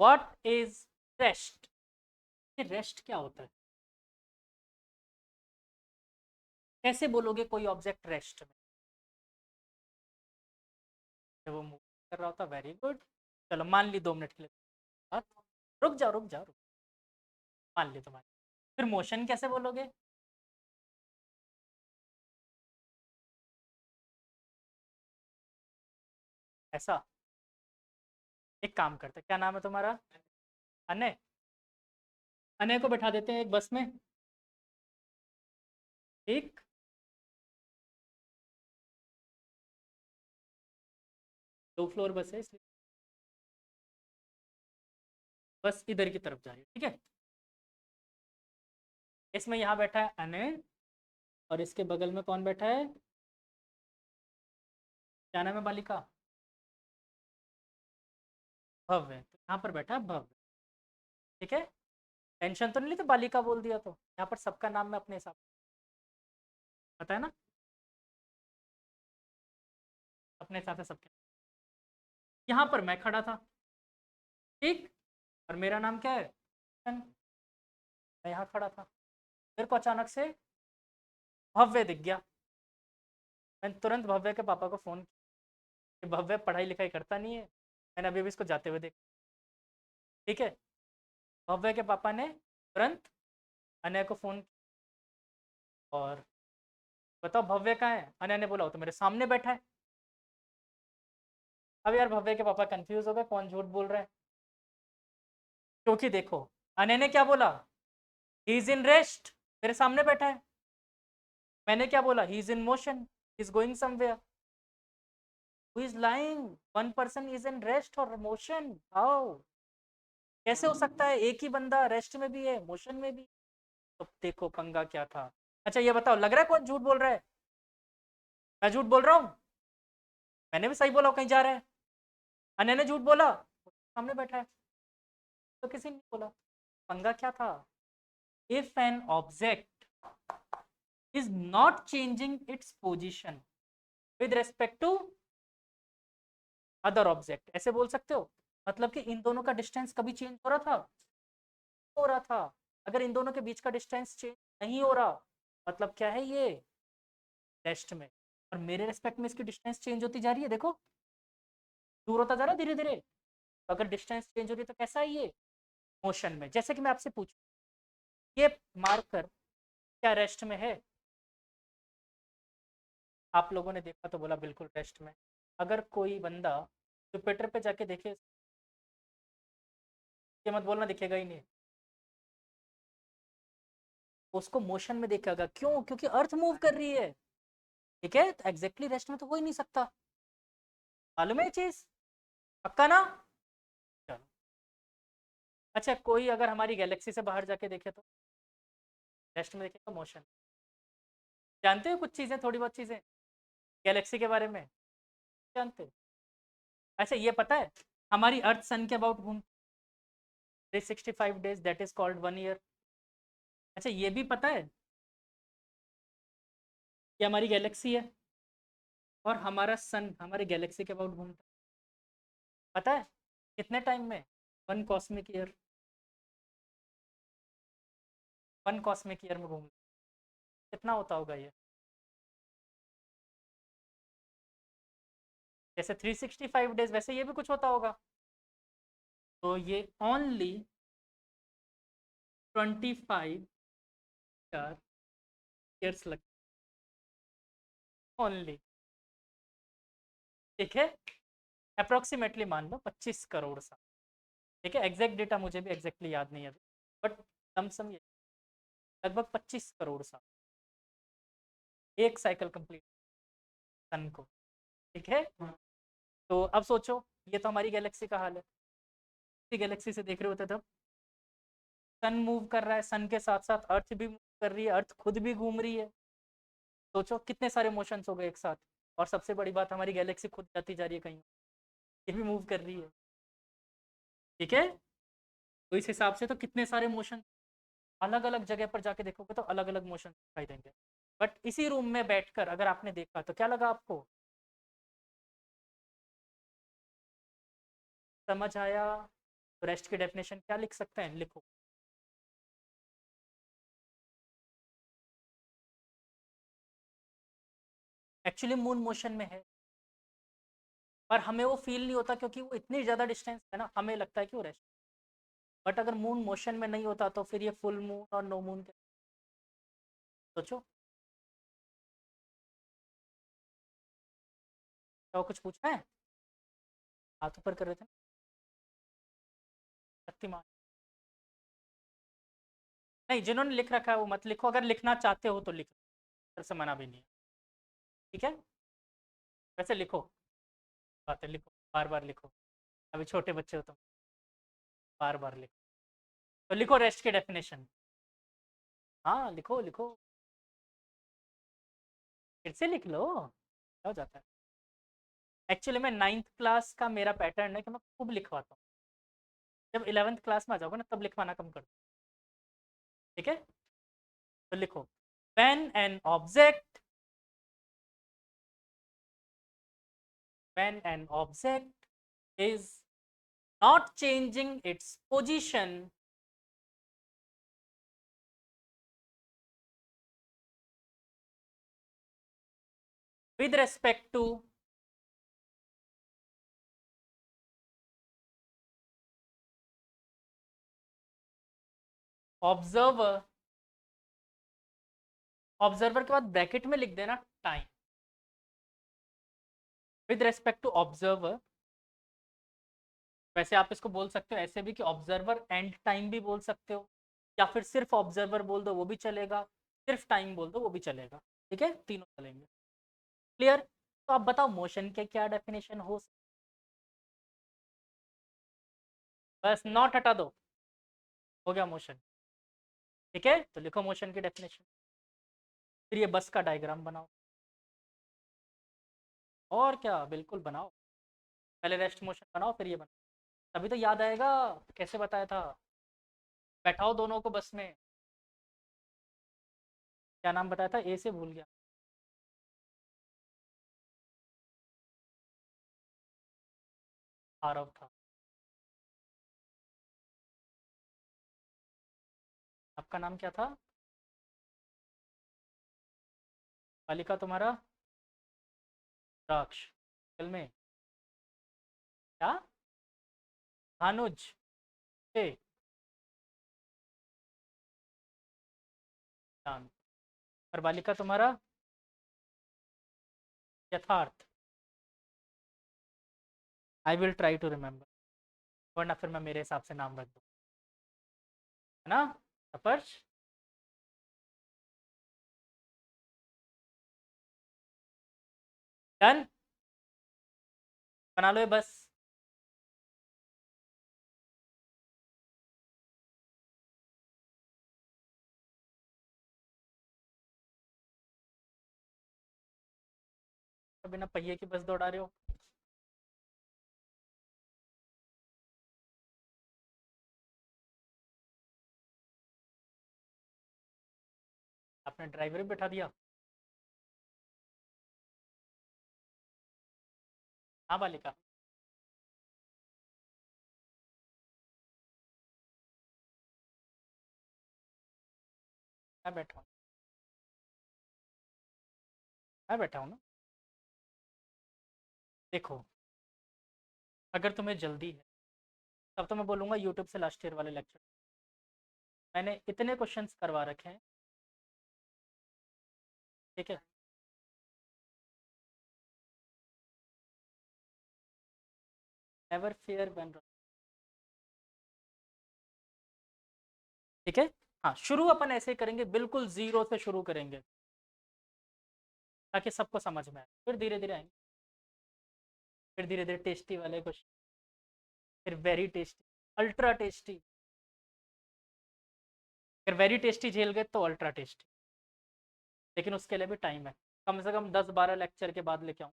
What is rest? Rest क्या होता है? कैसे बोलोगे कोई ऑब्जेक्ट रेस्ट में? जब वो मूव कर रहा होता। Very good. चलो मान ली 2 मिनट के लिए बात। रुक जाओ रुक जाओ रुक। मान ली तुम्हारी। फिर मोशन कैसे बोलोगे? ऐसा। एक काम करते, क्या नाम है तुम्हारा? अनय। अनय को बैठा देते हैं एक बस में। ठीक। 2 फ्लोर बस है इसलिए बस इधर की तरफ जा रही है। ठीक है। इसमें यहाँ बैठा है अनय और इसके बगल में कौन बैठा है? क्या नाम है बालिका? भव्य। तो यहाँ पर बैठा है भव्य। ठीक है। टेंशन तो नहीं ली तो बालिका बोल दिया तो यहाँ पर सबका नाम मैं अपने हिसाब से पता है ना। अपने हिसाब से सबके। यहाँ पर मैं खड़ा था। ठीक। और मेरा नाम क्या है? मैं यहाँ खड़ा था। मेरे को अचानक से भव्य दिख गया। मैंने तुरंत भव्य के पापा को फ़ोन किया कि भव्य पढ़ाई लिखाई करता नहीं है, मैंने अभी अभी इसको जाते हुए देखा। ठीक है। भव्य के पापा ने तुरंत अनय को फ़ोन किया और बताओ भव्य कहाँ है? अनय ने बोला वो तो मेरे सामने बैठा है। अब यार भव्य के पापा कंफ्यूज हो गए कौन झूठ बोल रहा है। क्योंकि देखो अनय ने क्या बोला? He is in rest. मेरे सामने बैठा है। मैंने क्या बोला? He is in motion, he is going somewhere. Who is lying? One person is in rest और मोशन। हाउ? कैसे हो सकता है? एक ही बंदा रेस्ट में भी है मोशन में भी। तो देखो पंगा क्या था। अच्छा ये बताओ लग रहा है कौन झूठ बोल रहा है? मैं झूठ बोल रहा हूँ? मैंने भी सही बोला कहीं जा रहा है। अनय ने झूठ बोला सामने बैठा है। तो किसी ने बोला। पंगा क्या था? If an object is not changing its position with respect to other object, ऐसे बोल सकते हो। मतलब कि इन दोनों का डिस्टेंस कभी चेंज हो रहा था? हो रहा था। अगर इन दोनों के बीच का डिस्टेंस चेंज नहीं हो रहा मतलब क्या है? ये रेस्ट में। और मेरे रेस्पेक्ट में इसकी डिस्टेंस चेंज होती जा रही है। देखो दूर होता जा रहा है धीरे धीरे। तो अगर डिस्टेंस चेंज हो रही है तो कैसा है ये? मोशन में। जैसे कि मैं आपसे पूछूं ये मार्कर क्या रेस्ट में है? आप लोगों ने देखा तो बोला बिल्कुल रेस्ट में। अगर कोई बंदा जुपिटर पे जाके देखे, ये मत बोलना दिखेगा ही नहीं। उसको मोशन में देखेगा। क्यों? क्योंकि अर्थ मूव कर रही है। ठीक है। तो एग्जैक्टली रेस्ट में तो हो ही नहीं सकता। मालूम है ये चीज? पक्का ना? चलो। अच्छा कोई अगर हमारी गैलेक्सी से बाहर जाके देखे तो रेस्ट में देखेगा मोशन। जानते हो कुछ चीजें, थोड़ी बहुत चीजें गैलेक्सी के बारे में जानते हो? अच्छा ये पता है हमारी अर्थ सन के अबाउट घूम 365 days, that is called 1 year. अच्छा ये भी पता है कि हमारी गैलेक्सी है और हमारा सन हमारे गैलेक्सी के अबाउट घूमता है। पता है कितने टाइम में? 1 कॉस्मिक ईयर। 1 कॉस्मिक ईयर में घूम। कितना होता होगा ये? जैसे 365 डेज वैसे ये भी कुछ होता होगा। तो ये ओनली 25 ईयर्स लग ओनली। ठीक है। अप्रोक्सीमेटली मान लो 25 करोड़ साल। ठीक है। एग्जैक्ट डेटा मुझे भी एग्जैक्टली याद नहीं है अभी बट लमसम ये लगभग 25 करोड़ साल एक साइकिल कंप्लीट सन को। ठीक है। तो अब सोचो ये तो हमारी गैलेक्सी का हाल है। इसी गैलेक्सी से देख रहे होते तब सन मूव कर रहा है, सन के साथ साथ अर्थ भी मूव कर रही है, अर्थ खुद भी घूम रही है। सोचो कितने सारे मोशंस हो गए एक साथ। और सबसे बड़ी बात हमारी गैलेक्सी खुद जाती जा रही है कहीं, ये भी मूव कर रही है। ठीक है। तो इस हिसाब से तो कितने सारे मोशन अलग अलग जगह पर जाके देखोगे तो अलग अलग मोशन दिखाई देंगे। बट इसी रूम में बैठकर अगर आपने देखा तो क्या लगा आपको? समझ आया? तो रेस्ट की डेफिनेशन क्या लिख सकते हैं, लिखो। एक्चुअली मून मोशन में है, पर हमें वो फील नहीं होता क्योंकि वो इतनी ज़्यादा डिस्टेंस है ना, हमें लगता है कि वो रेस्ट। बट अगर मून मोशन में नहीं होता तो फिर ये फुल मून और नो मून, सोचो। क्या कुछ पूछना है? हाथ ऊपर कर रहे थे। शक्तिमान। नहीं, जिन्होंने लिख रखा है वो मत लिखो, अगर लिखना चाहते हो तो लिखो, फिर से मना भी नहीं है। ठीक है, वैसे लिखो, बातें लिखो, बार बार लिखो। अभी छोटे बच्चे हो तुम, बार बार लिखो। तो लिखो रेस्ट की डेफिनेशन। हाँ लिखो लिखो, फिर से लिख लो, क्या हो जाता है। एक्चुअली मैं 9th क्लास का मेरा पैटर्न है कि मैं खूब लिखवाता हूँ, जब 11th क्लास में आ जाओगे ना तब लिखवाना कम कर दो। ठीक है, तो लिखो, when an object when an object is not changing its position with respect to observer, observer के बाद ब्रैकेट में लिख देना time, with respect to observer. वैसे आप इसको बोल सकते हो ऐसे भी कि ऑब्जर्वर एंड टाइम भी बोल सकते हो, या फिर सिर्फ ऑब्जर्वर बोल दो वो भी चलेगा, सिर्फ टाइम बोल दो वो भी चलेगा। ठीक है, तीनों चलेंगे। क्लियर? तो आप बताओ मोशन के क्या डेफिनेशन हो बस नॉट हटा दो, हो गया मोशन। ठीक है, तो लिखो मोशन की डेफिनेशन, फिर ये बस का डायग्राम बनाओ। और क्या, बिल्कुल बनाओ, पहले रेस्ट मोशन बनाओ फिर ये बनाओ, तभी तो याद आएगा कैसे बताया था। बैठाओ दोनों को बस में। क्या नाम बताया था, ए से भूल गया। आरव था। आपका नाम क्या था? बालिका तुम्हारा? राक्ष। फिल्म में क्या? भानुज। ए जान। और बालिका तुम्हारा? Yatharth. I will try to remember, वरना फिर मैं मेरे हिसाब से नाम रख दूँ, है ना? स्पर्श। डन, बना लो ये बस। तो बिना पहिए की बस दौड़ा रहे हो। आपने ड्राइवर भी बैठा दिया। हाँ बालिका। मैं बैठा हूँ, मैं बैठा हूँ ना। देखो, अगर तुम्हें जल्दी है तब तो मैं बोलूँगा यूट्यूब से लास्ट ईयर वाले लेक्चर, मैंने इतने क्वेश्चंस करवा रखे हैं। ठीक है, नेवर फेयर बन रहा। ठीक है, हाँ शुरू अपन ऐसे ही करेंगे, बिल्कुल जीरो से शुरू करेंगे ताकि सबको समझ में आए, फिर धीरे धीरे आएंगे, फिर धीरे धीरे टेस्टी वाले क्वेश्चन, फिर वेरी टेस्टी, अल्ट्रा टेस्टी, फिर वेरी टेस्टी झेल गए तो अल्ट्रा टेस्टी, लेकिन उसके लिए भी टाइम है, कम से कम 10-12 लेक्चर के बाद लेके आऊँ।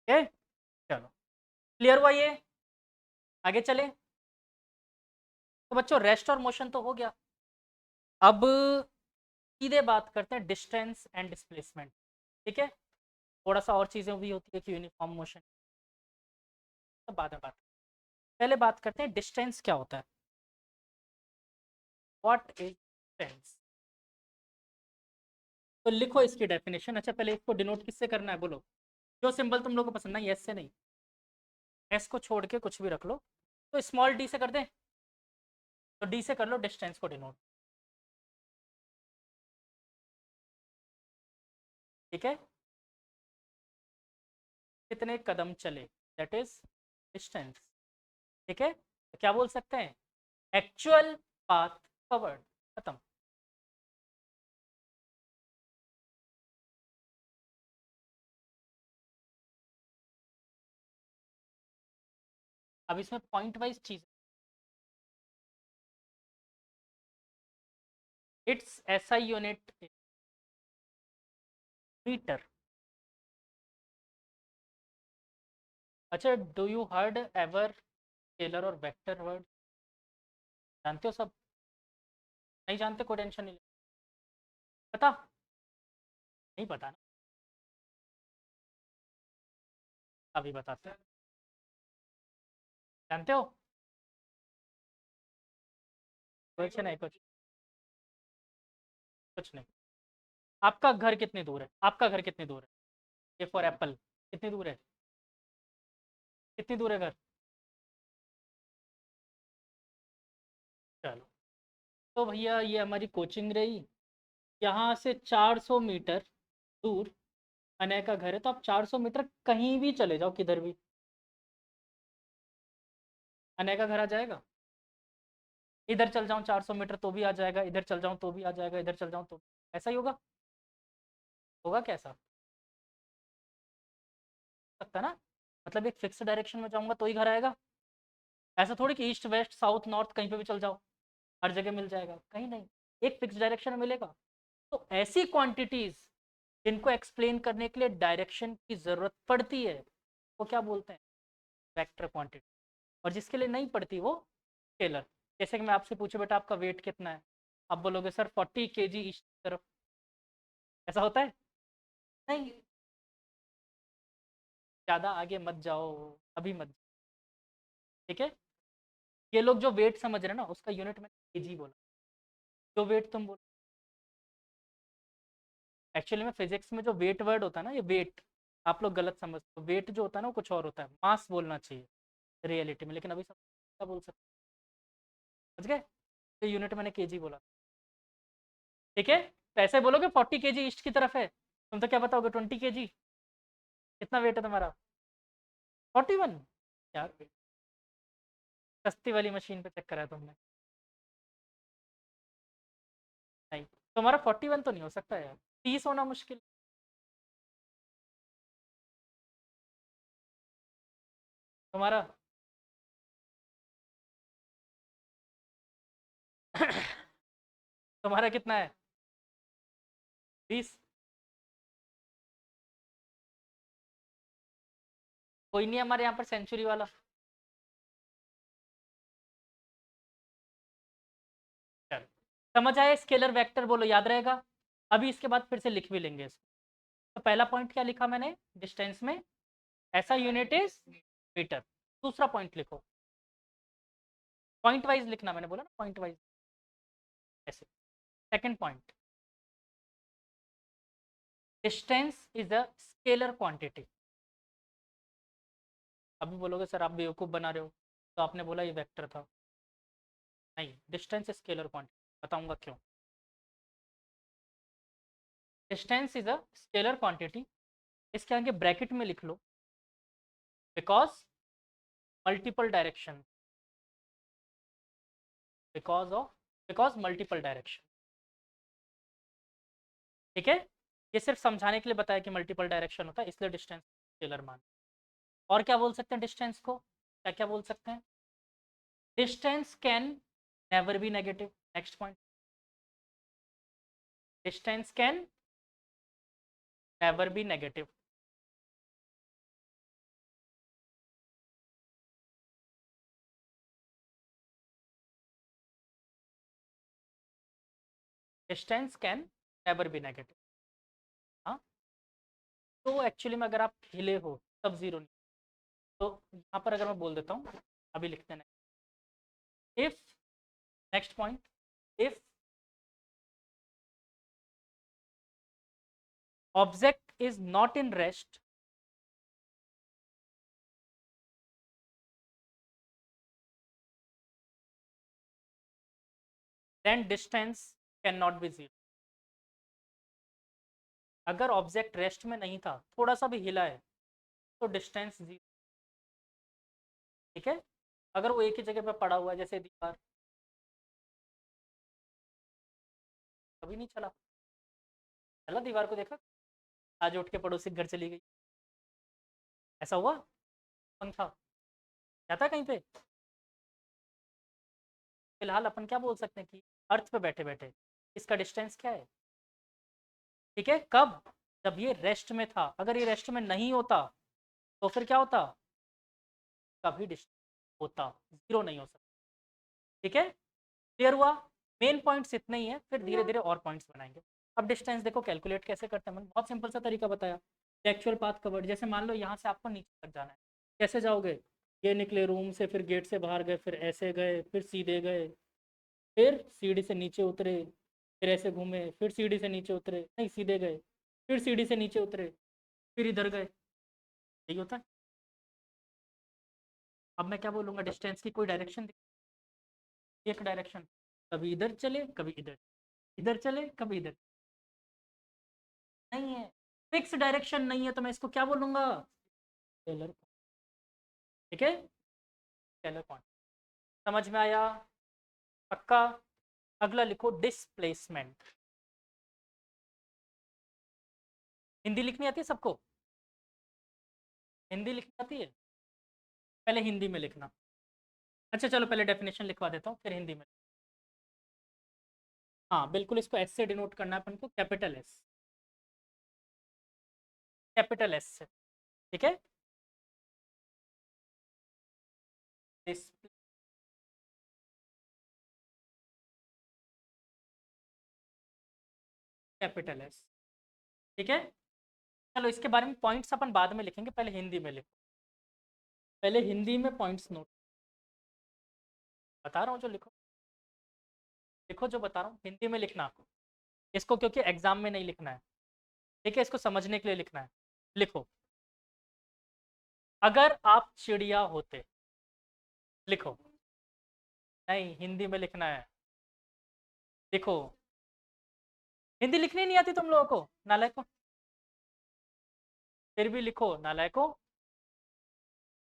ओके, चलो, क्लियर हुआ ये? आगे चले। तो बच्चों रेस्ट और मोशन तो हो गया, अब सीधे बात करते हैं डिस्टेंस एंड डिस्प्लेसमेंट। ठीक है, थोड़ा सा और चीज़ें भी होती है कि यूनिफॉर्म मोशन, तो बाद में बात। पहले बात करते हैं डिस्टेंस क्या होता है। What is distance? तो लिखो इसकी डेफिनेशन। अच्छा पहले इसको डिनोट किससे करना है बोलो, जो सिंबल तुम लोगों को पसंद है, एस से नहीं, एस को छोड़ के कुछ भी रख लो। तो स्मॉल डी से कर दें, तो डी से कर लो डिस्टेंस को डिनोट। ठीक है, कितने कदम चले, दैट इज डिस्टेंस। ठीक है, तो क्या बोल सकते हैं, एक्चुअल पाथ कवर्ड, खत्म। अब इसमें पॉइंट वाइज चीज, इट्स एसआई यूनिट मीटर। अच्छा, do you heard ever scalar और वेक्टर वर्ड, जानते हो सब? नहीं जानते, कोई टेंशन नहीं, पता नहीं, पता ना, अभी बताते हैं। जानते हो? कुछ नहीं, कुछ नहीं। आपका घर कितनी दूर है, आपका घर कितनी दूर है, ए फॉर एप्पल, कितनी दूर है, कितनी दूर है घर? चलो, तो भैया ये हमारी कोचिंग रही, यहाँ से 400 मीटर दूर अनय का घर है, तो आप 400 मीटर कहीं भी चले जाओ, किधर भी अनय का घर आ जाएगा। इधर चल जाऊं 400 मीटर तो भी आ जाएगा, इधर चल जाऊं तो भी आ जाएगा, इधर चल जाऊं तो, ऐसा ही होगा, होगा कैसा सकता ना, मतलब एक फिक्स डायरेक्शन में जाऊंगा तो ही घर आएगा। ऐसा थोड़ी कि ईस्ट वेस्ट साउथ नॉर्थ कहीं पे भी चल जाओ हर जगह मिल जाएगा, कहीं नहीं, एक फिक्स डायरेक्शन में मिलेगा। तो ऐसी क्वांटिटीज जिनको एक्सप्लेन करने के लिए डायरेक्शन की जरूरत पड़ती है, वो क्या बोलते हैं, वेक्टर क्वांटिटी। और जिसके लिए नहीं पड़ती वो स्केलर। जैसे कि मैं आपसे पूछूं बेटा आपका वेट कितना है, आप बोलोगे सर 40 kg ईस्ट तरफ, ऐसा होता है? नहीं, ज़्यादा आगे मत जाओ, अभी मत। ठीक है, ये लोग जो वेट समझ रहे हैं ना, उसका यूनिट में केजी बोला, जो वेट तुम बोल, एक्चुअली में फिजिक्स में जो वेट वर्ड होता है ना, ये वेट आप लोग गलत समझते हो, वेट जो होता है ना वो कुछ और होता है, मास बोलना चाहिए रियलिटी में, लेकिन अभी सब क्या बोल सकते, समझ गए? तो यूनिट मैंने केजी बोला। ठीक है, तो ऐसे बोलोगे 40 kg ईस्ट की तरफ है, तुम तो क्या बताओगे 20 kg, कितना वेट है तुम्हारा? 41? यार सस्ती वाली मशीन पे चेक करा है तुमने? नहीं, तुम्हारा 41 तो नहीं हो सकता यार, 30 होना मुश्किल। तुम्हारा तुम्हारा कितना है, 20? कोई नहीं हमारे यहाँ पर सेंचुरी वाला। चलो, समझ आया, स्केलर वेक्टर बोलो, याद रहेगा। अभी इसके बाद फिर से लिख भी लेंगे इसको। तो पहला पॉइंट क्या लिखा मैंने, डिस्टेंस में ऐसा यूनिट इज मीटर। दूसरा पॉइंट लिखो, पॉइंट वाइज लिखना, मैंने बोला ना पॉइंट वाइज, ऐसे। Second point, distance is a scalar quantity. अभी बोलोगे सर आप बेवकूफ़ बना रहे हो, तो आपने बोला ये वेक्टर था, नहीं, डिस्टेंस स्केलर क्वांटिटी, बताऊंगा क्यों। Distance is a scalar quantity, इसके आगे ब्रैकेट में लिख लो, because multiple direction, because of, because multiple direction. ठीक है, ये सिर्फ समझाने के लिए बताया कि मल्टीपल डायरेक्शन होता है, इसलिए डिस्टेंस स्केलर मान। और क्या बोल सकते हैं डिस्टेंस को, क्या क्या बोल सकते हैं, distance can never be negative. Next point, distance can never be negative. Distance can never be negative. हाँ, तो एक्चुअली में अगर आप हिले हो तब जीरो नहीं, तो यहाँ पर अगर मैं बोल देता हूँ अभी लिखते हैं if, next point, if object is not in rest, then distance can not be zero. अगर ऑब्जेक्ट रेस्ट में नहीं था, थोड़ा सा भी हिला है, तो डिस्टेंस जीरो। ठीक है, अगर वो एक ही जगह पे पड़ा हुआ है, जैसे दीवार, कभी नहीं चला, चला दीवार को देखा, आज उठ के पड़ोसी के घर चली गई, ऐसा हुआ? पंखा जाता है कहीं पे? फिलहाल अपन क्या बोल सकते हैं कि अर्थ पे बैठे बैठे इसका डिस्टेंस क्या है? ठीक है, कब? जब ये रेस्ट में था। अगर ये रेस्ट में नहीं होता तो फिर क्या होता? कभी डिस्टेंस होता, जीरो नहीं हो सकता। ठीक है, क्लियर हुआ? मेन पॉइंट्स इतने ही है, फिर धीरे धीरे और पॉइंट्स बनाएंगे। अब डिस्टेंस देखो कैलकुलेट कैसे करते हैं, मैंने बहुत सिंपल सा तरीका बताया। एक्चुअल पाथ कवर्ड, जैसे मान लो यहाँ से आपको नीचे तक जाना है, कैसे जाओगे? ये निकले रूम से, फिर गेट से बाहर गए, फिर ऐसे गए, फिर सीधे गए, फिर सीढ़ी से नीचे उतरे, फिर ऐसे घूमे, फिर सीढ़ी से नीचे उतरे, नहीं सीधे गए, फिर सीढ़ी से नीचे उतरे, फिर इधर गए, यही होता है। अब मैं क्या बोलूँगा, डिस्टेंस की कोई डायरेक्शन, एक डायरेक्शन, कभी इधर चले कभी इधर, इधर चले कभी इधर, नहीं है, फिक्स डायरेक्शन नहीं है, तो मैं इसको क्या बोलूँगा? स्केलर। ठीक है, स्केलर पॉइंट। समझ में आया? पक्का? अगला लिखो डिस्प्लेसमेंट। हिंदी लिखनी आती है सबको? हिंदी लिखनी आती है? पहले हिंदी में लिखना। अच्छा चलो पहले डेफिनेशन लिखवा देता हूँ, फिर हिंदी में। हाँ बिल्कुल, इसको एस से डिनोट करना है अपन को, कैपिटल एस, कैपिटल एस से। ठीक है, कैपिटल एस। ठीक है, चलो इसके बारे में पॉइंट्स अपन बाद में लिखेंगे, पहले हिंदी में लिखो, पहले हिंदी में पॉइंट्स नोट, बता रहा हूँ जो लिखो, लिखो जो बता रहा हूँ हिंदी में लिखना इसको, क्योंकि एग्जाम में नहीं लिखना है। ठीक है, इसको समझने के लिए लिखना है। लिखो, अगर आप चिड़िया होते, लिखो, नहीं हिंदी में लिखना है। लिखो, हिंदी लिखनी नहीं आती तुम लोगों को, नालायको? फिर भी लिखो नालायको,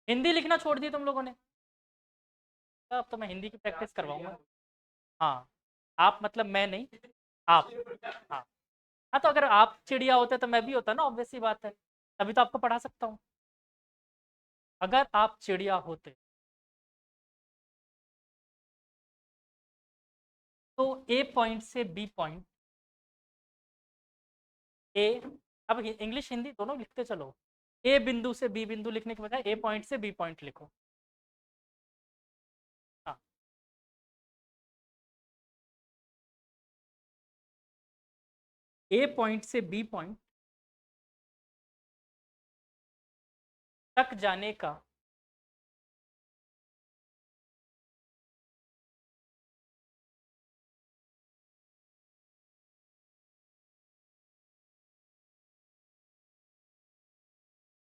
हिंदी लिखना छोड़ दिया तुम लोगों ने। अब तो मैं हिंदी की प्रैक्टिस करवाऊंगा। हाँ, आप मतलब मैं नहीं, आप। हाँ, हाँ तो अगर आप चिड़िया होते तो मैं भी होता ना, ऑब्वियस सी बात है, तभी तो आपको पढ़ा सकता हूँ। अगर आप चिड़िया होते तो ए पॉइंट से बी पॉइंट, ए, अब इंग्लिश हिंदी दोनों लिखते चलो, ए बिंदु से बी बिंदु लिखने के बजाय ए पॉइंट से बी पॉइंट लिखो। हाँ, ए पॉइंट से बी पॉइंट तक जाने का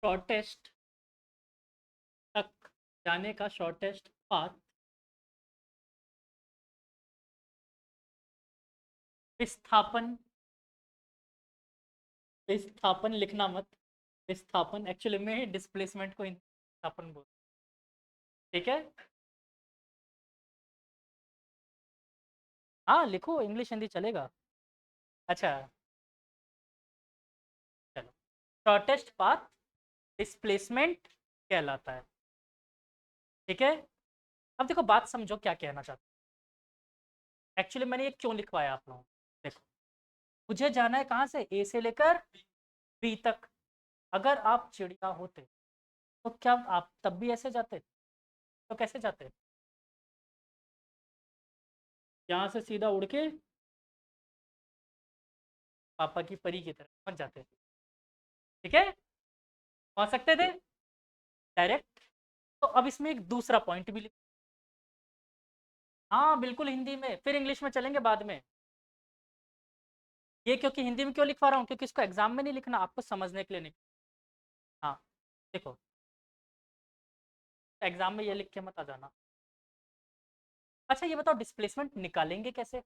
शॉर्टेस्ट, तक जाने का शॉर्टेस्ट पाथ, विस्थापन, विस्थापन लिखना मत, विस्थापन एक्चुअली में डिस्प्लेसमेंट को विस्थापन बोल। ठीक है, हाँ लिखो, इंग्लिश हिंदी चलेगा। अच्छा चलो, शॉर्टेस्ट पाथ डिस्प्लेसमेंट कहलाता है। ठीक है, अब देखो बात समझो क्या कहना चाहता हूँ। एक्चुअली मैंने ये क्यों लिखवाया आप लोगों को, देखो, मुझे जाना है कहाँ से, ए से लेकर बी तक। अगर आप चिड़िया होते तो क्या आप तब भी ऐसे जाते? तो कैसे जाते? यहाँ से सीधा उड़ के पापा की परी की तरफ पहुंच जाते। ठीक है, पहुंच सकते थे डायरेक्ट, तो अब इसमें एक दूसरा पॉइंट भी लिख, हाँ बिल्कुल हिंदी में, फिर इंग्लिश में चलेंगे बाद में। ये क्योंकि हिंदी में क्यों लिखवा रहा हूँ, क्योंकि इसको एग्जाम में नहीं लिखना, आपको समझने के लिए नहीं। हाँ देखो, एग्जाम में ये लिख के मत आ जाना। अच्छा ये बताओ डिस्प्लेसमेंट निकालेंगे कैसे?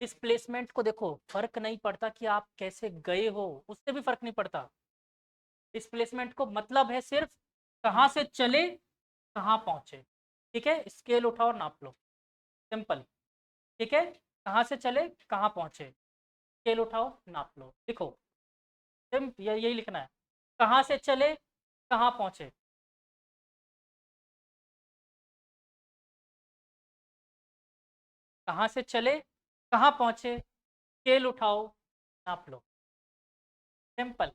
डिस्प्लेसमेंट को देखो, फर्क नहीं पड़ता कि आप कैसे गए हो, उससे भी फर्क नहीं पड़ता। डिस्प्लेसमेंट को मतलब है सिर्फ कहाँ से चले कहाँ पहुंचे। ठीक है, स्केल उठाओ और नाप लो, सिंपल। ठीक है, कहाँ से चले कहाँ पहुंचे, स्केल उठाओ नाप लो, लिखो। यही लिखना है, कहाँ से चले कहाँ पहुंचे। कहाँ से चले कहाँ पहुंचे, स्केल उठाओ नाप लो, सिंपल।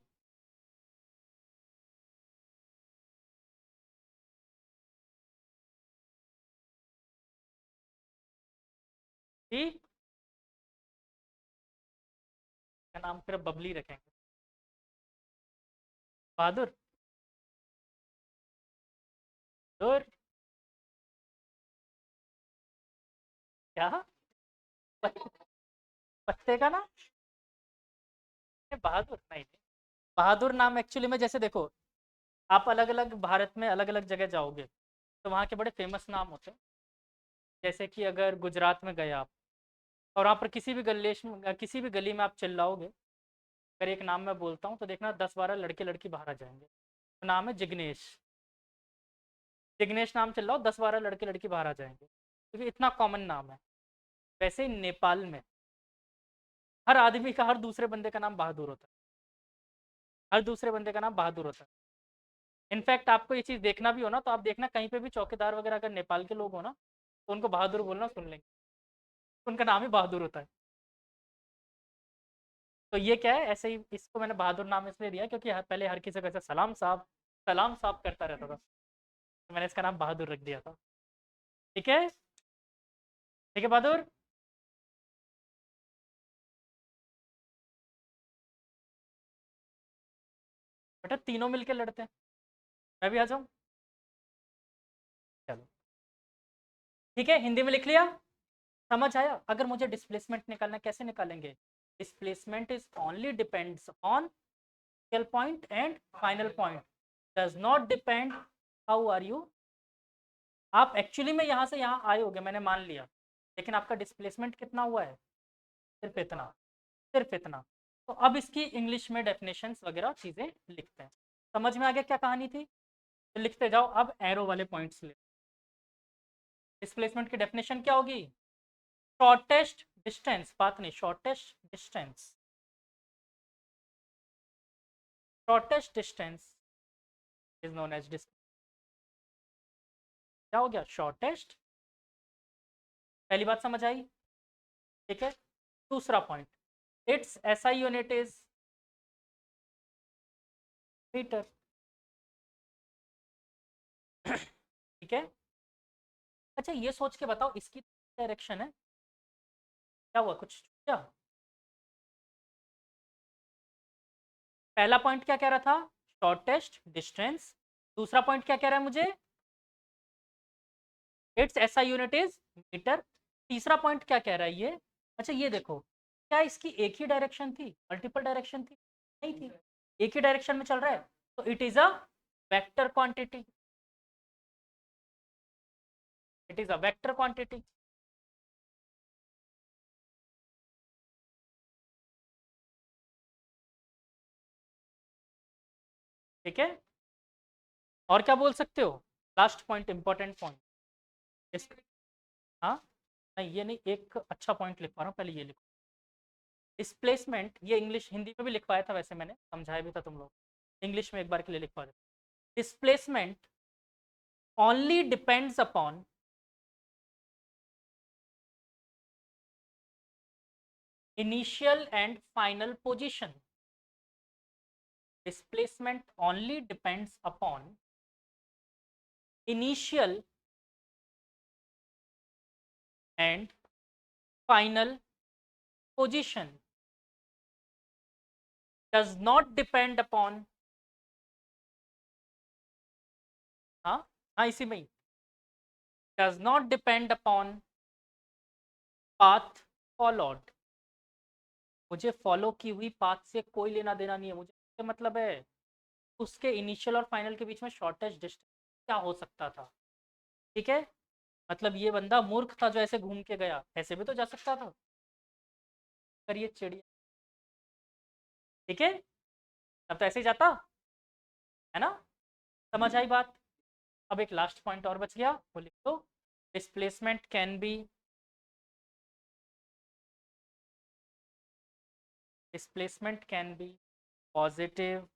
ठीक, का नाम फिर बबली रखेंगे, बहादुर। दूर, क्या, पत्ते का नाम? बहादुर नहीं, नहीं। बहादुर नाम एक्चुअली में, जैसे देखो, आप अलग अलग भारत में अलग अलग जगह जाओगे तो वहाँ के बड़े फेमस नाम होते हैं। जैसे कि अगर गुजरात में गए आप, और वहाँ पर किसी भी गलेश में, किसी भी गली में आप चिल्लाओगे, अगर एक नाम मैं बोलता हूँ तो देखना 10-12 लड़के लड़की बाहर आ जाएंगे। तो नाम है जिग्नेश। जिग्नेश नाम चिल्लाओ, 10-12 लड़के लड़की बाहर आ जाएंगे, क्योंकि इतना कॉमन नाम है। वैसे ही नेपाल में हर आदमी का, हर दूसरे बंदे का नाम बहादुर होता है, हर दूसरे बंदे का नाम बहादुर होता है। इनफैक्ट आपको ये चीज़ देखना भी हो ना, तो आप देखना कहीं पे भी चौकीदार वगैरह अगर नेपाल के लोग हो ना, तो उनको बहादुर बोलना सुन लेंगे, उनका नाम ही बहादुर होता है। तो ये क्या है, ऐसे ही इसको मैंने बहादुर नाम इसलिए दिया क्योंकि पहले हर किसी को ऐसे सलाम साहब करता रहता था, तो मैंने इसका नाम बहादुर रख दिया था। ठीक है, ठीक है बहादुर। बेटा तीनों मिलके लड़ते हैं, मैं भी आ जाऊँ? चलो, ठीक है, हिंदी में लिख लिया, समझ आया। अगर मुझे डिस्प्लेसमेंट निकालना है, कैसे निकालेंगे? Displacement is only depends on initial point and final point, does not depend how are you. आप एक्चुअली में यहाँ से यहाँ आए होगे, मैंने मान लिया, लेकिन आपका डिस्प्लेसमेंट कितना हुआ है? सिर्फ इतना, सिर्फ इतना। तो अब इसकी इंग्लिश में डेफिनेशंस वगैरह चीज़ें लिखते हैं। समझ में आ गया क्या कहानी थी? तो लिखते जाओ, अब एरो वाले पॉइंट्स ले। डिस्प्लेसमेंट की डेफिनेशन क्या होगी? शॉर्टेस्ट डिस्टेंस, बात नहीं, shortest distance, shortest distance is known as distance. क्या हो गया? शॉर्टेस्ट। पहली बात समझ आई? ठीक है, दूसरा point, it's SI unit is metre. ठीक है, अच्छा ये सोच के बताओ इसकी डायरेक्शन है, क्या हुआ, कुछ क्या? पहला पॉइंट क्या कह रहा था? Shortest distance. दूसरा पॉइंट क्या कह रहा है मुझे? It's SI unit is metre. तीसरा पॉइंट क्या कह रहा है ये? अच्छा ये देखो, क्या इसकी एक ही डायरेक्शन थी, मल्टीपल डायरेक्शन थी? नहीं थी, एक ही डायरेक्शन में चल रहा है, तो it is a vector quantity, it is a vector quantity. ठीक है, और क्या बोल सकते हो? लास्ट पॉइंट, इंपॉर्टेंट पॉइंट इस, हाँ, नहीं ये नहीं, एक अच्छा पॉइंट लिख पा रहा हूँ, पहले ये लिखो। डिस्प्लेसमेंट, ये इंग्लिश हिंदी में भी लिखवाया था वैसे, मैंने समझाया भी था तुम लोग, इंग्लिश में एक बार के लिए लिखवा देते। Displacement only depends upon initial and final position. Displacement only depends upon initial and final position, does not depend upon हाँ हाँ, इसी में ही। Does not depend upon path followed. मुझे फॉलो की हुई पाथ से कोई लेना देना नहीं है, मुझे इससे मतलब है उसके इनिशियल और फाइनल के बीच में शॉर्टेस्ट डिस्टेंस क्या हो सकता था। ठीक है, मतलब ये बंदा मूर्ख था जो ऐसे घूम के गया, ऐसे भी तो जा सकता था। पर ये चिड़िया, ठीक है, अब तो ऐसे ही जाता है ना। समझ आई बात। अब एक लास्ट पॉइंट और बच गया, वो लिख दो। Displacement can be, displacement can be positive,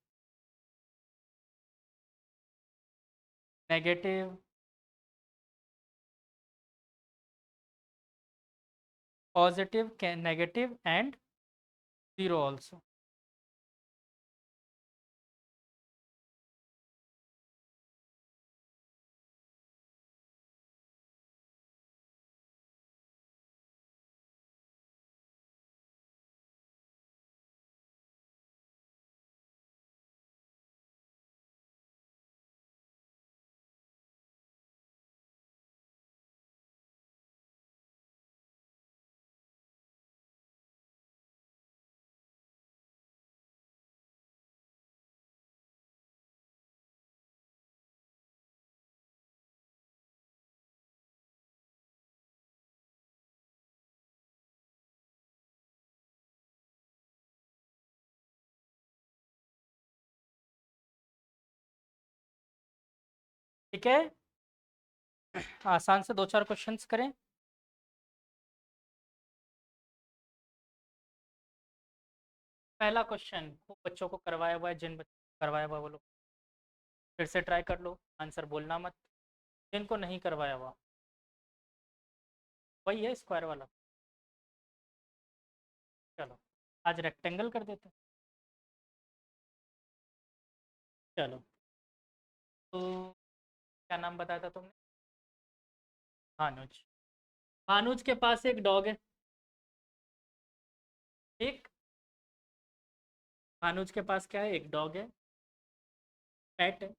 negative, positive can negative and zero also. ठीक है, आसान से दो चार क्वेश्चंस करें। पहला क्वेश्चन वो बच्चों को करवाया हुआ है, जिन बच्चों को करवाया हुआ है वो लोग फिर से ट्राई कर लो, आंसर बोलना मत। जिनको नहीं करवाया हुआ वही है स्क्वायर वाला। चलो आज रेक्टेंगल कर देते हैं। चलो, तो क्या नाम बताया था तुमने? भानुज। भानुज के पास एक डॉग है। एक, भानुज के पास क्या है, एक डॉग है, पेट है।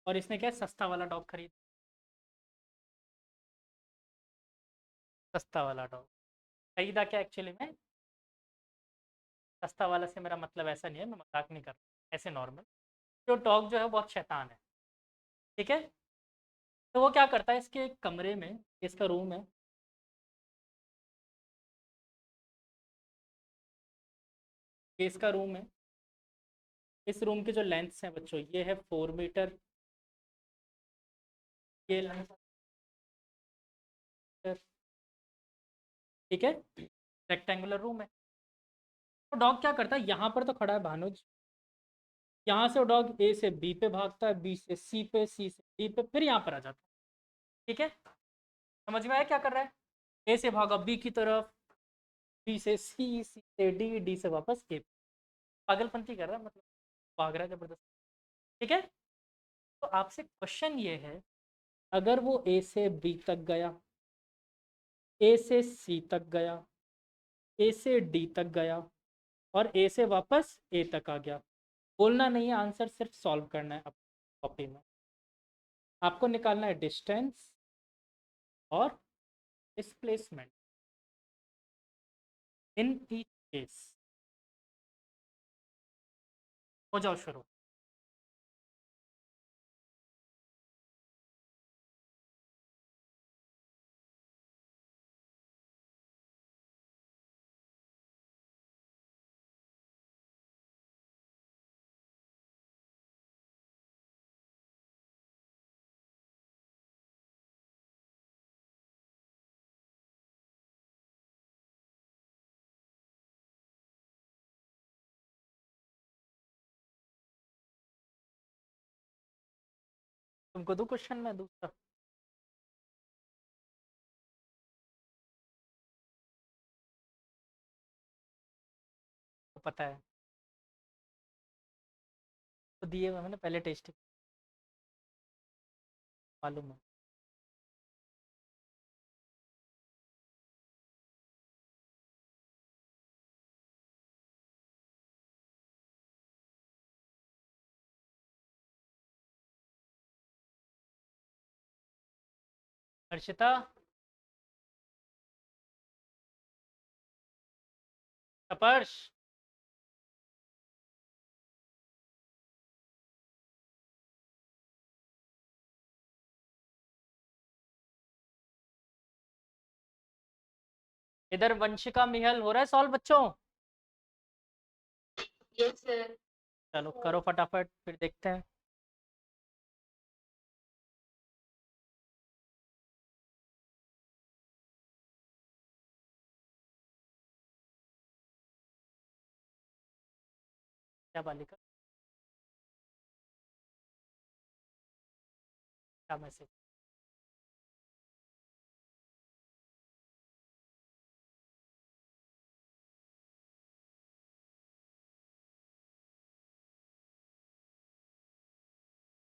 और इसने क्या सस्ता वाला डॉग खरीद, सस्ता वाला डॉग खरीदा क्या एक्चुअली में। सस्ता वाला से मेरा मतलब ऐसा नहीं है, मैं मजाक नहीं कर रहा, ऐसे नॉर्मल। जो डॉग जो है बहुत शैतान है। ठीक है, तो वो क्या करता है, इसके एक कमरे में, इसका रूम है, ये इसका रूम है। इस रूम की जो लेंथ्स हैं बच्चों, ये है 4 मीटर, ये लेंथ। ठीक है, रेक्टेंगुलर रूम है। तो डॉग क्या करता है, यहाँ पर तो खड़ा है भानुज, यहाँ से डॉग ए से बी पे भागता है, बी से सी पे, सी से डी पे, फिर यहाँ पर आ जाता है। ठीक है, समझ में आया क्या कर रहा है। ए से भागा बी की तरफ, बी से सी, सी से डी, डी से वापस ए। पागलपंती कर रहा है मतलब, भाग रहा है जबरदस्त। ठीक है, तो आपसे क्वेश्चन ये है, अगर वो ए से बी तक गया, ए से सी तक गया, ए से डी तक गया, और ए से वापस ए तक आ गया, बोलना नहीं है, आंसर सिर्फ सॉल्व करना है कॉपी में। आपको निकालना है डिस्टेंस और डिस्प्लेसमेंट इन ईच केस। हो जाओ शुरू। तुमको दो क्वेश्चन में दूसरा, तो पता है, तो दिए हुए मैंने पहले टेस्ट, मालूम है। हर्षिता, तपर्श, इधर वंशिका, मिहल, हो रहा है सॉल्व बच्चों? Yes sir. चलो करो फटाफट, फिर देखते हैं। क्या बालिका, क्या मैसेज?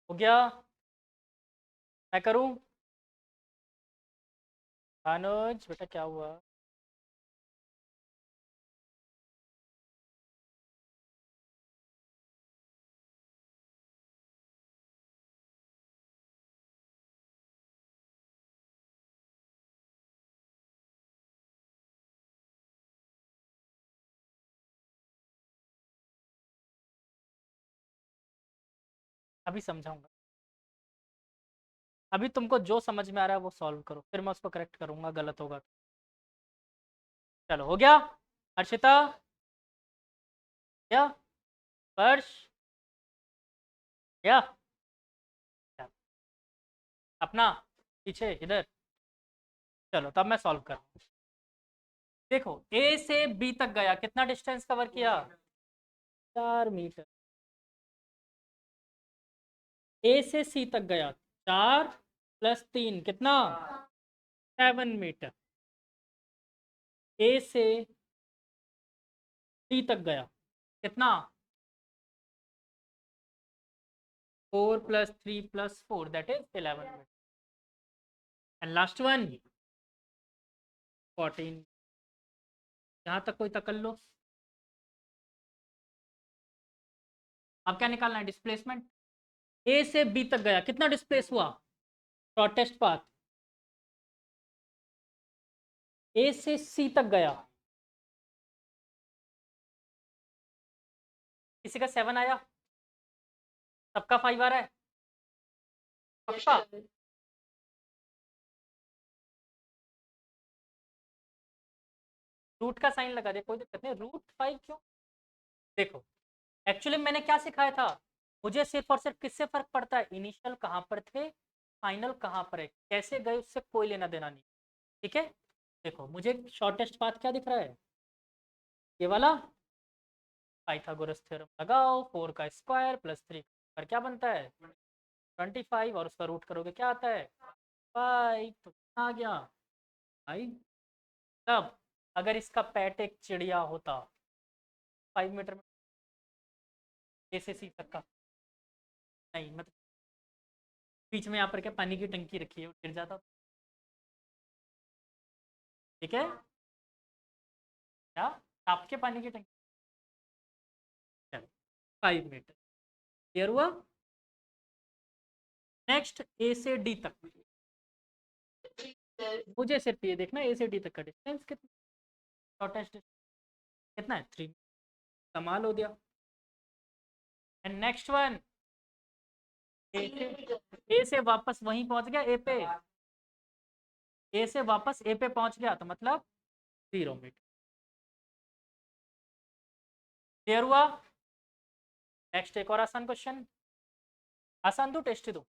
हो गया? मैं करूं? अनुज बेटा क्या हुआ? अभी समझाऊंगा। अभी तुमको जो समझ में आ रहा है वो सॉल्व करो, फिर मैं उसको करेक्ट करूंगा गलत होगा तो। चलो हो गया? हर्षिता, क्या? स्पर्श, क्या? क्या? अपना पीछे इधर। चलो तब मैं सॉल्व कर। देखो ए से बी तक गया, कितना डिस्टेंस कवर किया? 4 मीटर। ए से सी तक गया, 4 + 3 कितना? 7 मीटर। ए से सी तक गया, कितना? 4 + 3 + 4 that is 11 metre. And last one 14। यहाँ तक कोई तकल लो। अब क्या निकालना है? डिस्प्लेसमेंट। ए से बी तक गया, कितना डिस्प्लेस हुआ? Shortest path. ए से सी तक गया, किसी का 7 आया? सबका 5 आ रहा है? पक्का? रूट का साइन लगा दे, कोई दिक्कत नहीं। √5 क्यों? देखो एक्चुअली मैंने क्या सिखाया था, मुझे सिर्फ और सिर्फ किससे फर्क पड़ता है, इनिशियल कहाँ पर थे, फाइनल कहाँ पर है, कैसे गए उससे कोई लेना देना नहीं। ठीक है? देखो मुझे शॉर्टेस्ट पाथ क्या दिख रहा है, ये वाला। पाइथागोरस थ्योरम लगाओ, 4 का स्क्वायर + 3 पर क्या बनता है? 25, और उसका रूट करोगे क्या आता है? 5। तो कितना आ गया? 5। तब अगर इसका पैट एक चिड़िया होता, 5 मीटर में ए से सी तक का, नहीं मतलब बीच में यहाँ पर क्या पानी की टंकी रखी है, वो गिर जाता। ठीक है? क्या? आपके पानी की टंकी। चलो 5 मीटर, क्लियर हुआ? नेक्स्ट ए से डी तक, मुझे सिर्फ ये देखना ए से डी तक का डिस्टेंस कितना, शॉर्टेस्ट कितना है? 3। कमाल हो गया। एंड नेक्स्ट वन, ए से वापस वहीं पहुंच गया, ए पे। ए से वापस ए पे पहुंच गया तो मतलब 0 मीटर। क्लियर हुआ? नेक्स्ट एक और आसान क्वेश्चन। आसान दो टेस्ट दो?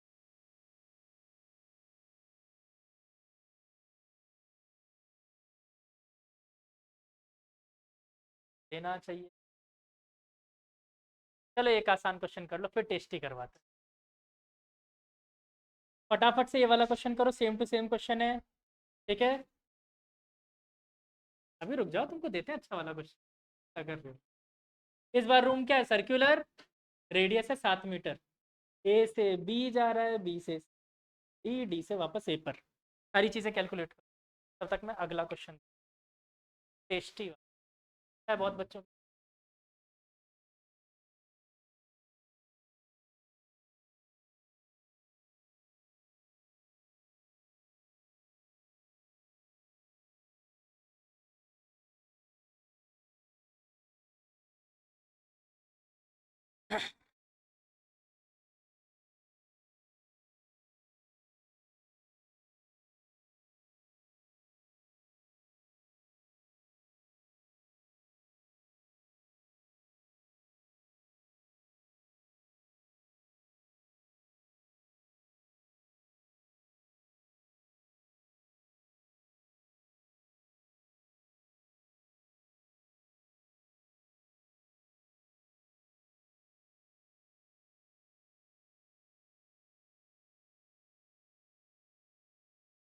देना चाहिए। चलो एक आसान क्वेश्चन कर लो, फिर टेस्टी करवाते। फटाफट से ये वाला क्वेश्चन करो, सेम टू सेम क्वेश्चन है। ठीक है? अभी रुक जाओ, तुमको देते हैं अच्छा वाला क्वेश्चन अगर। इस बार रूम क्या है? सर्कुलर, रेडियस है 7 मीटर। ए से बी जा रहा है, बी से डी, डी से वापस ए पर। सारी चीज़ें कैलकुलेट करो, तब तक मैं अगला क्वेश्चन टेस्टी है बहुत बच्चों।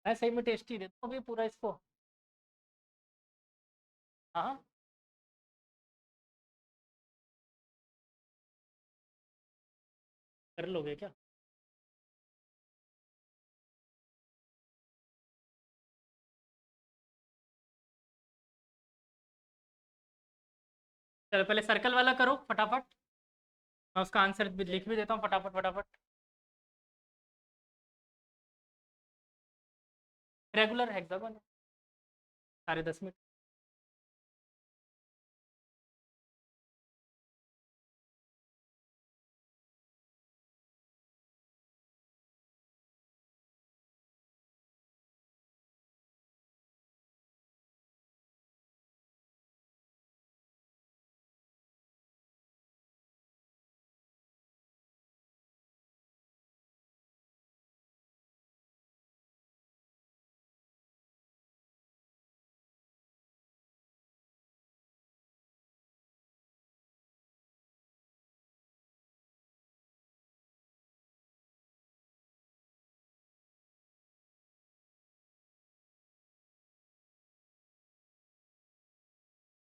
मैं सही में टेस्टी देता हूँ अभी पूरा इसको। हाँ हाँ, कर लोगे क्या? चलो पहले सर्कल वाला करो फटाफट। मैं उसका आंसर भी लिख भी देता हूँ फटाफट फटाफट। रेगुलर हेक्सागोन है, 10:30 मिनट।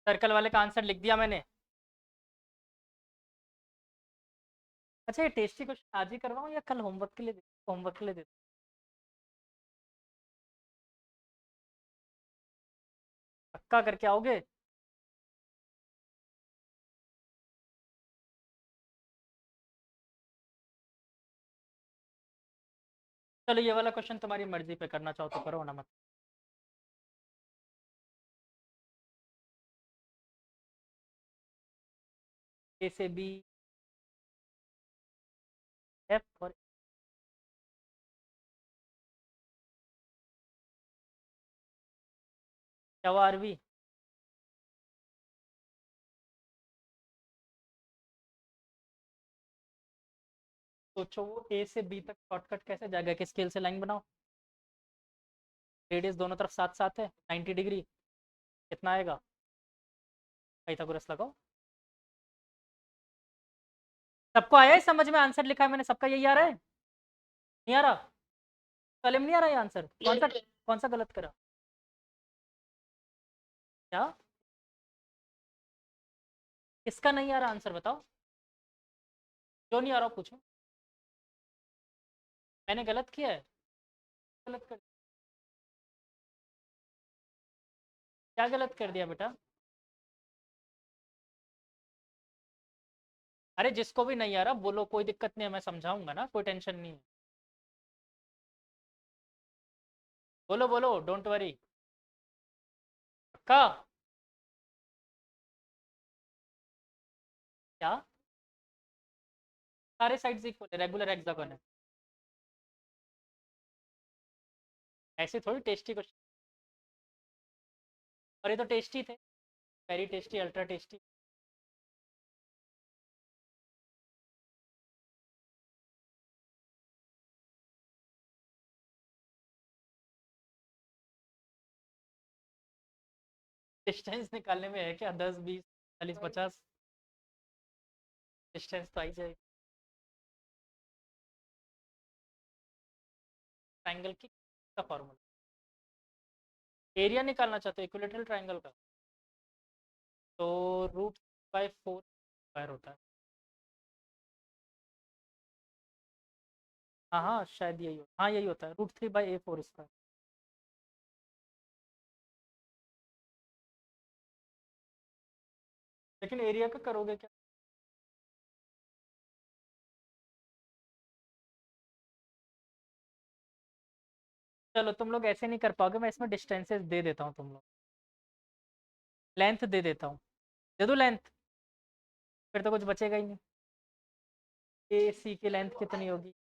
सर्कल वाले का आंसर लिख दिया मैंने। अच्छा ये टेस्टी क्वेश्चन आज ही करवाऊँ या कल होमवर्क के लिए होमवर्क के लिए दे दूँ? पक्का करके आओगे? चलो ये वाला क्वेश्चन तुम्हारी मर्जी पे, करना चाहो तो करो ना मत। ए से बी, एफ और क्या वो आरवी। सोचो वो ए से बी तक शॉर्टकट कैसे जाएगा, किस स्केल से लाइन बनाओ। रेडियस दोनों तरफ साथ साथ है 90 डिग्री, कितना आएगा? पाइथागोरस लगाओ। सबको आया है समझ में? आंसर लिखा है मैंने, सबका यही आ रहा है? नहीं आ रहा? सलीम नहीं आ रहा है आंसर? कौन सा गलत करा? क्या? किसका नहीं आ रहा आंसर बताओ? क्यों नहीं आ रहा पूछो। मैंने गलत किया है? गलत कर, क्या गलत कर दिया बेटा? अरे जिसको भी नहीं आ रहा बोलो, कोई दिक्कत नहीं है, मैं समझाऊंगा ना, कोई टेंशन नहीं है। बोलो बोलो, डोंट वरी। पक्का? क्या? सारे साइड्स इक्वल है, रेगुलर हेक्सागोन है। ऐसे थोड़ी टेस्टी क्वेश्चन। और ये तो टेस्टी थे, very tasty, ultra tasty. Distance निकालने में है क्या 10 20 40 50? डिस्टेंस तो आई जाएगी। ट्राइंगल की का फॉर्मूला? एरिया निकालना चाहते हो इक्विलेटरल ट्राइंगल का? तो √/4 स्क्वायर होता है। हाँ हाँ शायद यही होता, हाँ यही होता है, √3/A4 स्क्वायर। लेकिन एरिया का करोगे क्या? चलो तुम लोग ऐसे नहीं कर पाओगे, मैं इसमें डिस्टेंसेस दे देता हूँ तुम लोग। लेंथ दे देता हूँ, दे दो लेंथ, फिर तो कुछ बचेगा ही नहीं। ए सी की लेंथ कितनी होगी?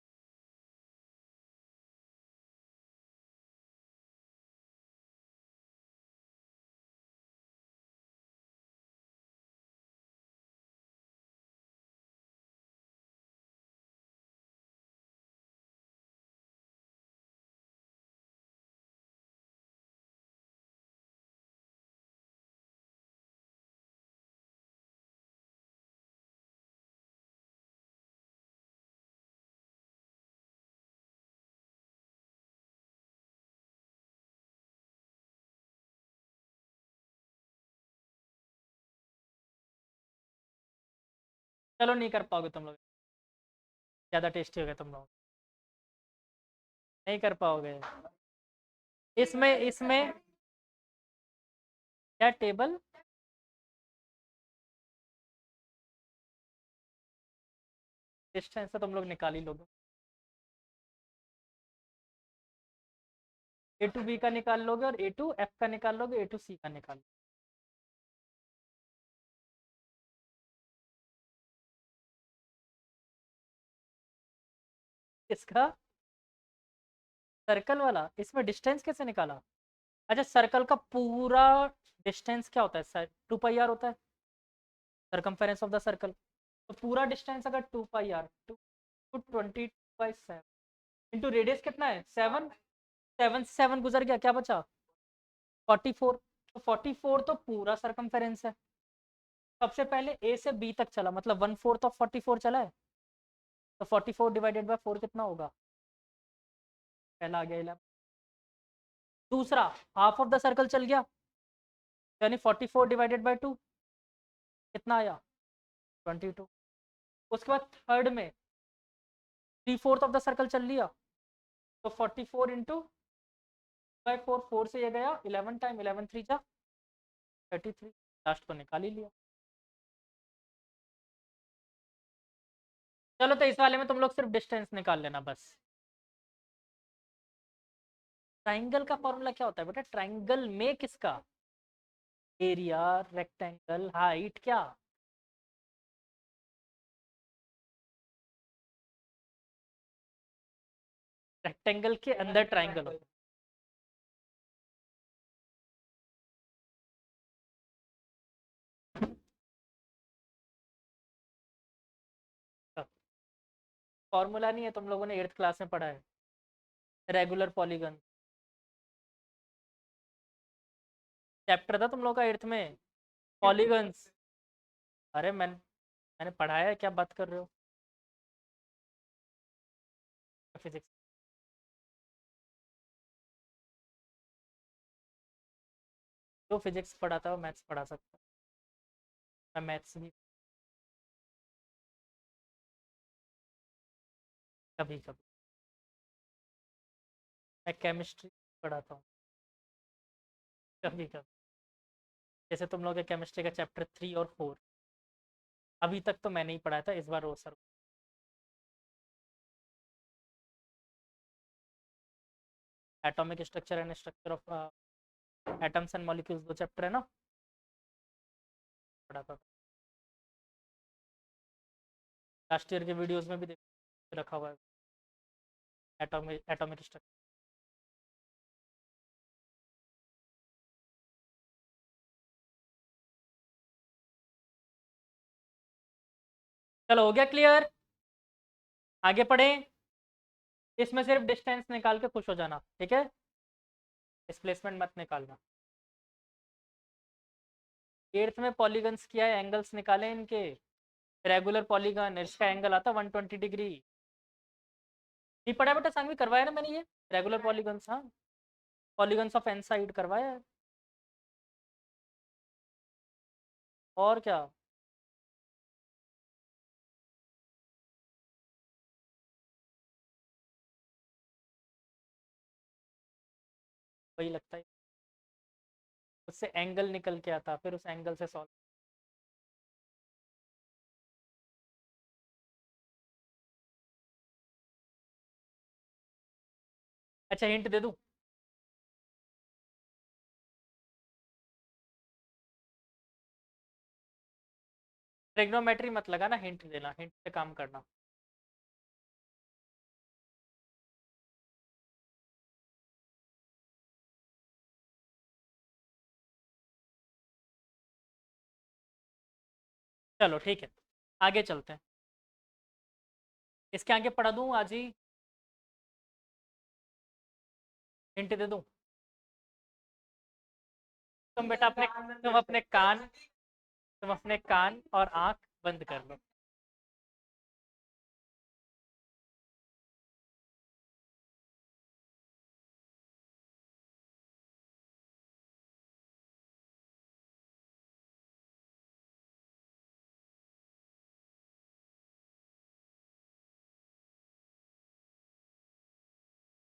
चलो नहीं कर पाओगे तुम लोग, ज़्यादा टेस्टी हो गया तुम लोग, नहीं कर पाओगे। इसमें इसमें क्या टेबल? डिस्टेंस से तुम लोग निकाल ही लोगे। ए टू बी का निकाल लोगे और ए टू एफ का निकाल लोगे, ए टू सी का निकाल लोगे। इसका सर्कल वाला, इसमें डिस्टेंस कैसे निकाला? अच्छा, सर्कल का पूरा डिस्टेंस क्या होता है? 2 पाई आर होता है, सरकमफेरेंस ऑफ द सर्कल। तो पूरा डिस्टेंस अगर 2 पाई आर, 2 22/7 इंटू रेडियस कितना है? 7। 7 गुजर गया, क्या बचा? 44। तो 44 तो पूरा सरकमफेरेंस है। सबसे पहले ए से बी तक चला, मतलब 1/4 ऑफ 44 चला है। तो 44 डिवाइडेड बाय 4 कितना होगा? पहला आ गया 11। दूसरा, हाफ ऑफ द सर्कल चल गया, यानी 44 डिवाइडेड बाय 2 कितना आया? 22। उसके बाद थर्ड में 3/4 ऑफ द सर्कल चल लिया, तो 44 इंटू बाय 4, 4 से ये गया 11 टाइम, 11 3 जा 33। लास्ट को निकाल ही लिया। चलो तो इस वाले में तुम लोग सिर्फ डिस्टेंस निकाल लेना बस। ट्राइंगल का फॉर्मूला क्या होता है बेटा? ट्राइंगल में किसका? एरिया, रेक्टेंगल, हाइट, क्या? रेक्टेंगल के अंदर ट्राइंगल होता है। फॉर्मूला नहीं है, तुम लोगों ने 8th क्लास में पढ़ा है, रेगुलर पॉलीगन चैप्टर था तुम लोग का 8th में, पॉलीगन्स। अरे मैंने पढ़ाया है, क्या बात कर रहे हो? फिजिक्स। जो फिजिक्स पढ़ाता है वो मैथ्स पढ़ा सकता है। मैं मैथ्स भी कभी कभी, मैं केमिस्ट्री पढ़ाता हूँ कभी कभी। जैसे तुम लोग के केमिस्ट्री का चैप्टर 3 और 4 अभी तक तो मैंने ही पढ़ाया था, इस बार वो sir. Atomic structure and structure of atoms and molecules, 2 chapter है ना, पढ़ाता था। लास्ट ईयर के वीडियोस में भी देख रखा हुआ है, एटॉमिक स्ट्रक्चर। चलो हो गया क्लियर? आगे पढ़ें। इसमें सिर्फ डिस्टेंस निकाल के खुश हो जाना, ठीक है? डिस्प्लेसमेंट मत निकालना। 8th में पॉलीगन्स किया है, एंगल्स निकाले इनके। रेगुलर पॉलीगन, इसका एंगल आता 120 डिग्री। नहीं पढ़ा बेटा, सांग भी करवाया ना मैंने ये, रेगुलर पॉलीगन्स, हाँ, पॉलीगन्स ऑफ एन साइड करवाया है। और क्या? वही लगता है, उससे एंगल निकल के आता, फिर उस एंगल से सॉल्व। अच्छा हिंट दे दूं? ट्रिग्नोमेट्री मत लगाना, हिंट देना, हिंट से काम करना। चलो ठीक है, आगे चलते हैं। इसके आगे पढ़ा दूं आज ही, हिंट दे दूं? तुम बेटा अपने तुम अपने कान तुम अपने कान और आंख बंद कर लो।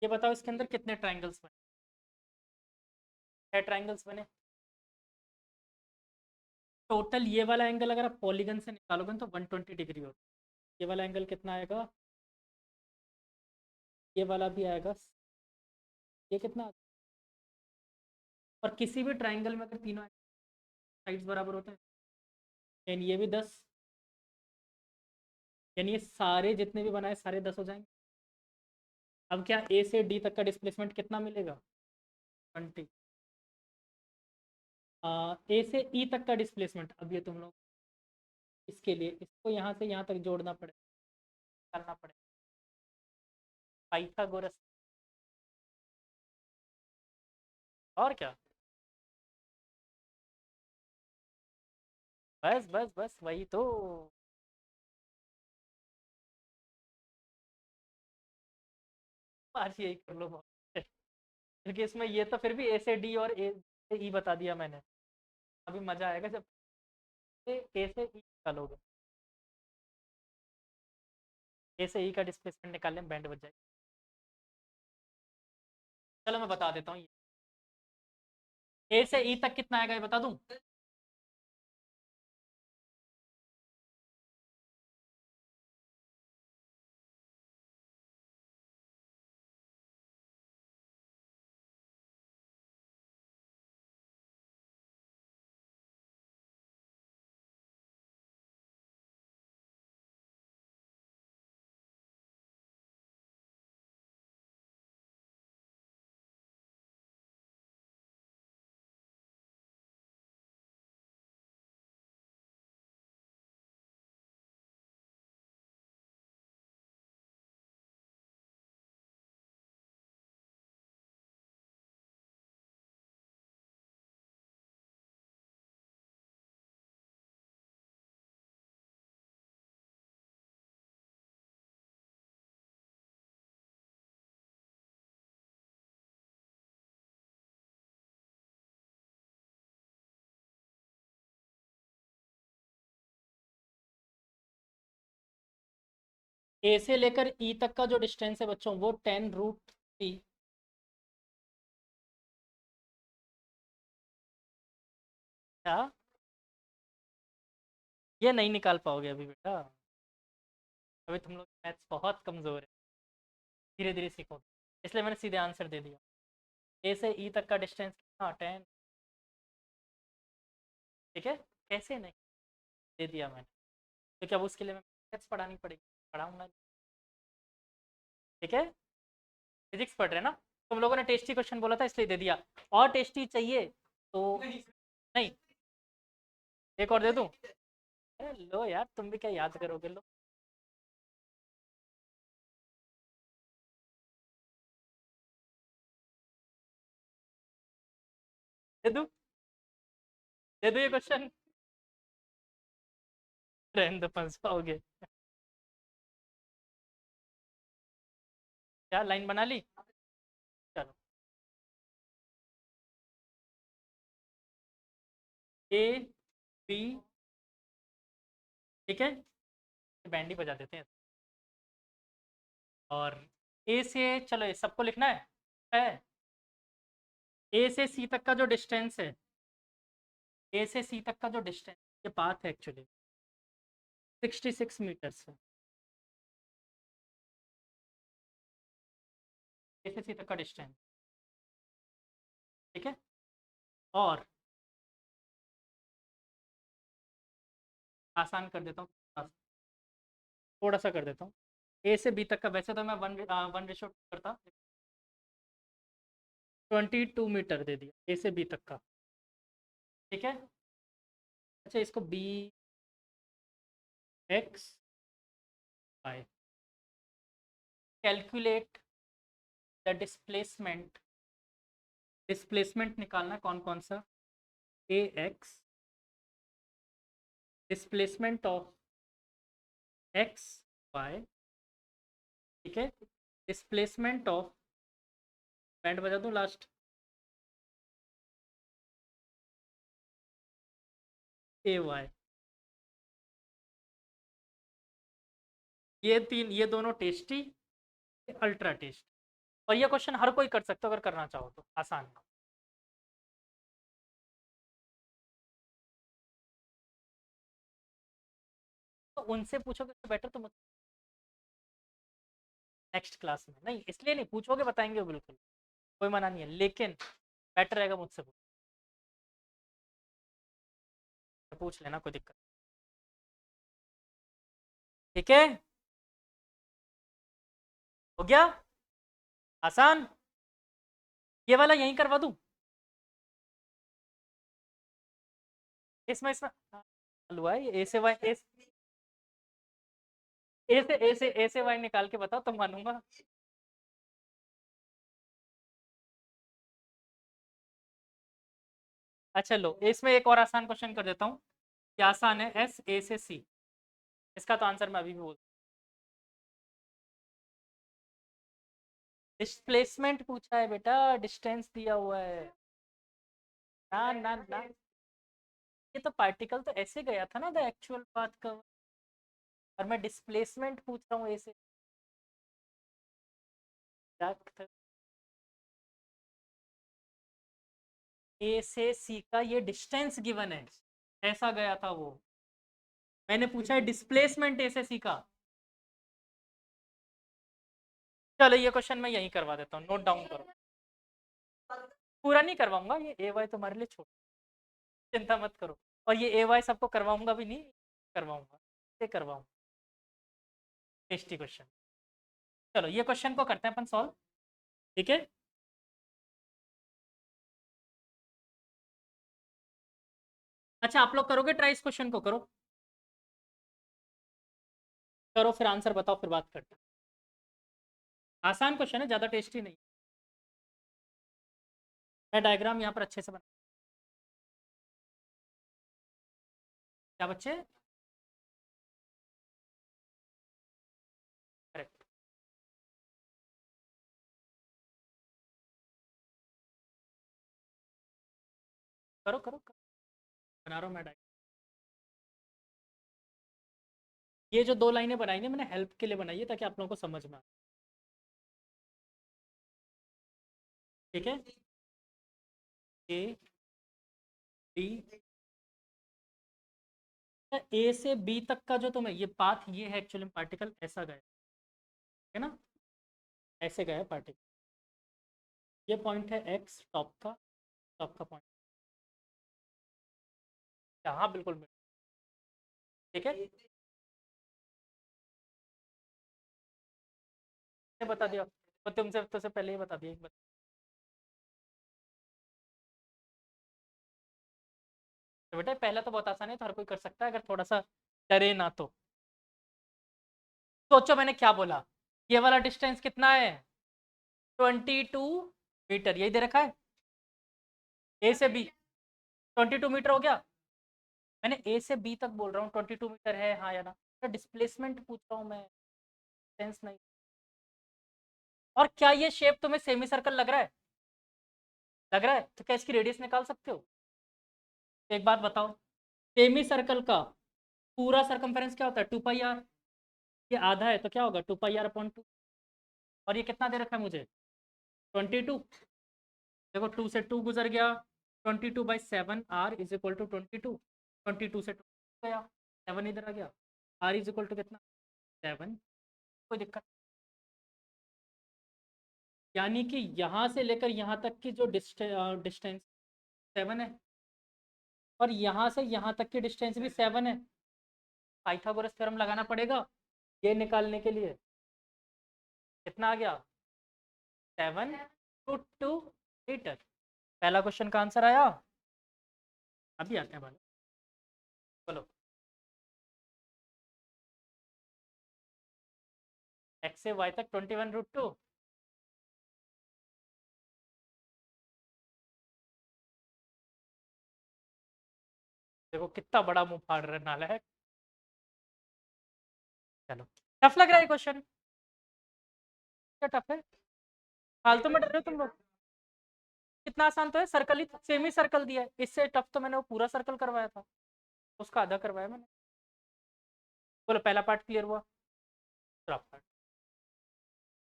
ये बताओ इसके अंदर कितने ट्रायंगल्स बने? 6 ट्रायंगल्स बने टोटल। ये वाला एंगल अगर आप पॉलीगन से निकालोगे ना तो 120 डिग्री होता है। ये वाला एंगल कितना आएगा? ये वाला भी आएगा। ये कितना? और किसी भी ट्रायंगल में अगर तीनों साइड्स बराबर होते हैं, यानी ये भी 10, यानी ये सारे जितने भी बनाए सारे 10 हो जाएंगे। अब क्या ए से डी तक का डिस्प्लेसमेंट कितना मिलेगा? 20। ए से ई तक का डिस्प्लेसमेंट, अब ये तुम लोग इसके लिए इसको यहाँ से यहाँ तक जोड़ना पड़ेगा, करना पड़ेगा पाइथागोरस। और क्या? बस बस बस वही तो। आज यही कर लो बहुत है। क्योंकि इसमें ये तो फिर भी ए से डी और ए से ई बता दिया मैंने। अभी मजा आएगा जब ए से ई निकालोगे। ए से ई का डिस्प्लेसमेंट निकालने में बैंड बज जाएगी। चलो मैं बता देता हूँ। ए से ई तक कितना आएगा ये बता दूं? ए से लेकर ई तक का जो डिस्टेंस है बच्चों वो 10√3। क्या? ये नहीं निकाल पाओगे अभी बेटा। अभी तुम लोग मैथ्स बहुत कमजोर है, धीरे धीरे सीखोगे। इसलिए मैंने सीधे आंसर दे दिया। ए से ई तक का डिस्टेंस कितना? 10। ठीक है। कैसे नहीं? दे दिया मैंने। तो क्या अब उसके लिए मैं मैथ्स पढ़ानी पड़ेगी? पढ़ाऊंगा। ठीक है। फिजिक्स पढ़ रहे हैं ना? तुम लोगों ने टेस्टी क्वेश्चन बोला था इसलिए दे दिया। और टेस्टी चाहिए तो? नहीं। एक और दे दूं? लो यार, तुम भी क्या याद करोगे? लो। दे दूं? दे दूं ये क्वेश्चन? रहने दो, फंस पाओगे। क्या लाइन बना ली? चलो। A B. ठीक है, बैंडी बजा देते हैं। और ए से, चलो ये सबको लिखना है। ए से सी तक का जो डिस्टेंस है, ए से सी तक का जो डिस्टेंस, ये पाथ है एक्चुअली 66 मीटर्स है। ए से सी तक का डिस्टेंस। ठीक है। और आसान कर देता हूँ, थोड़ा सा कर देता हूँ। ए से बी तक का, वैसे तो मैं 1:2 करता, 22 मीटर दे दिया ए से बी तक का। ठीक है। अच्छा इसको b x y. Calculate the displacement, displacement निकालना कौन कौन सा, a x, displacement of x y, ठीक है, डिस्प्लेसमेंट ऑफ, बैंड बजा दूं लास्ट, ए वाई। ये तीन, ये दोनों टेस्टी, अल्ट्रा टेस्ट। और ये क्वेश्चन हर कोई कर सकता हो अगर करना चाहो तो, आसान है। तो उनसे पूछोगे तो बेटर, तो नेक्स्ट क्लास में नहीं, इसलिए नहीं पूछोगे, बताएंगे वो बिल्कुल, कोई मना नहीं है, लेकिन बेटर रहेगा मुझसे पूछ लेना, कोई दिक्कत, ठीक है, हो गया आसान। ये वाला यहीं करवा दूं, इसमें हलवा है, ए से वाई, ए से वाई निकाल के बताओ तो मानूंगा। अच्छा लो, इसमें एक और आसान क्वेश्चन कर देता हूँ, क्या आसान है, एस ए से सी, इसका तो आंसर मैं अभी भी बोल, डिस्प्लेसमेंट पूछा है बेटा, डिस्टेंस दिया हुआ है, ना ना ना, ये तो पार्टिकल तो ऐसे गया था ना, द एक्चुअल पाथ का, और मैं डिस्प्लेसमेंट पूछ रहा हूँ ऐसे, ए से सी का ये डिस्टेंस गिवन है, ऐसा गया था वो, मैंने पूछा है डिस्प्लेसमेंट ए से सी का। चलो ये क्वेश्चन मैं यही करवा देता हूँ, नोट डाउन करो, पूरा नहीं करवाऊंगा, ये ए वाई तुम्हारे लिए छोड़, चिंता मत करो, और ये ए वाई सबको करवाऊंगा भी नहीं, करवाऊंगा, ये करवाऊंगा, टेस्टी क्वेश्चन। चलो ये क्वेश्चन को करते हैं अपन सॉल्व, ठीक है। अच्छा आप लोग करोगे ट्राई, इस क्वेश्चन को करो, करो फिर आंसर बताओ, फिर बात करते हैं, आसान क्वेश्चन है, ज्यादा टेस्टी नहीं। मैं डायग्राम यहाँ पर अच्छे से बना, क्या बच्चे, करेक्ट, करो करो करो, बना रहा हूँ मैं डायग्राम। ये जो दो लाइनें बनाई है मैंने हेल्प के लिए बनाई है, ताकि आप लोगों को समझ में आए, ठीक है, ए बी, ए से बी तक का जो तुम्हें ये पाथ, ये है एक्चुअली पार्टिकल ऐसा गया है ना, ऐसे गया है पार्टिकल, ये पॉइंट है एक्स, टॉप का पॉइंट, हाँ बिल्कुल, ठीक है, बता दिया, तो तुमसे तो पहले ही बता दिया, तो बेटा पहला तो बहुत आसान है, तो हर कोई कर सकता है, अगर थोड़ा सा डरे ना तो। सोचो मैंने क्या बोला, ये वाला डिस्टेंस कितना है, 22 मीटर, यही दे रखा है, ए से बी, 22 मीटर हो गया, मैंने ए से बी तक बोल रहा हूँ, 22 मीटर है, हाँ या ना, तो डिस्प्लेसमेंट पूछ रहा हूँ मैं, डिस्टेंस नहीं। और क्या ये शेप तुम्हें सेमी सर्कल लग रहा है, लग रहा है, तो क्या इसकी रेडियस निकाल सकते हो, एक बात बताओ, सेमी सर्कल का पूरा सरकमफेरेंस क्या होता है, 2 पाई आर, ये आधा है तो क्या होगा, 2 पाई आर अपॉन 2, और ये कितना दे रखा है मुझे, 22, देखो 2 से 2 गुजर गया, 22/7 आर इज इक्वल टू 22, 22 से 2 गया, 7 इधर आ गया, आर इज इक्वल टू कितना, 7, कोई दिक्कत, यानी कि यहाँ से लेकर यहाँ तक की जो डिस्टेंस 7 है, और यहाँ से यहाँ तक की डिस्टेंस भी 7 है, पाइथागोरस थ्योरम लगाना पड़ेगा ये निकालने के लिए, कितना आ गया, 7 × 2 मीटर, पहला क्वेश्चन का आंसर आया, अभी आते हैं भाई, बोलो। x से y तक 21√2। देखो कितना बड़ा मुंह फाड़ रहा है नालायक। चलो, टफ लग रहा है क्वेश्चन? क्या टफ है? फालतू में डर रहे हो तुम लोग? कितना आसान तो है, सर्कल ही सेम ही सर्कल दिया है। इससे टफ तो मैंने वो पूरा सर्कल करवाया था, उसका आधा करवाया मैंने। बोलो पहला पार्ट क्लियर हुआ, दूसरा पार्ट।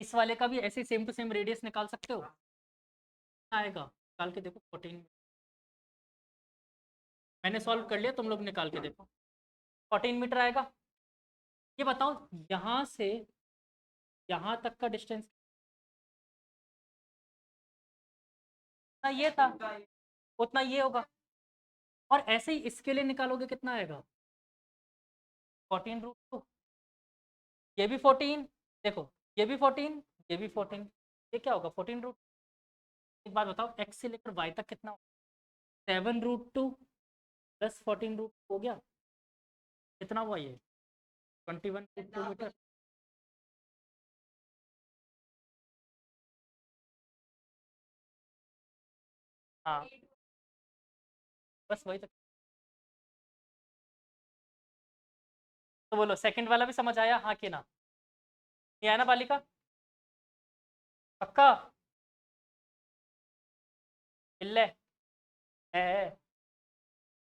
इस वाले का भी ऐसे सेम टू सेम रेडियस निकाल सकते हो। आएगा निकाल के देखो 14। मैंने सॉल्व कर लिया, तुम लोग निकाल के देखो। 14 मीटर आएगा। ये बताओ यहाँ से यहाँ तक का डिस्टेंस ना ये था, उतना ये होगा। और ऐसे ही इसके लिए निकालोगे कितना आएगा? 14√2। ये भी 14। देखो ये भी 14, ये भी 14। ये क्या होगा 14√। एक बात बताओ, x से लेकर y तक कितना होगा? 7√2 प्लस 14√2 हो गया। कितना हुआ ये? 21√2 मीटर। हाँ बस वही तक। तो बोलो सेकंड वाला भी समझ आया हाँ कि ना? ये आया ना बालिका? पक्का? इल्ले है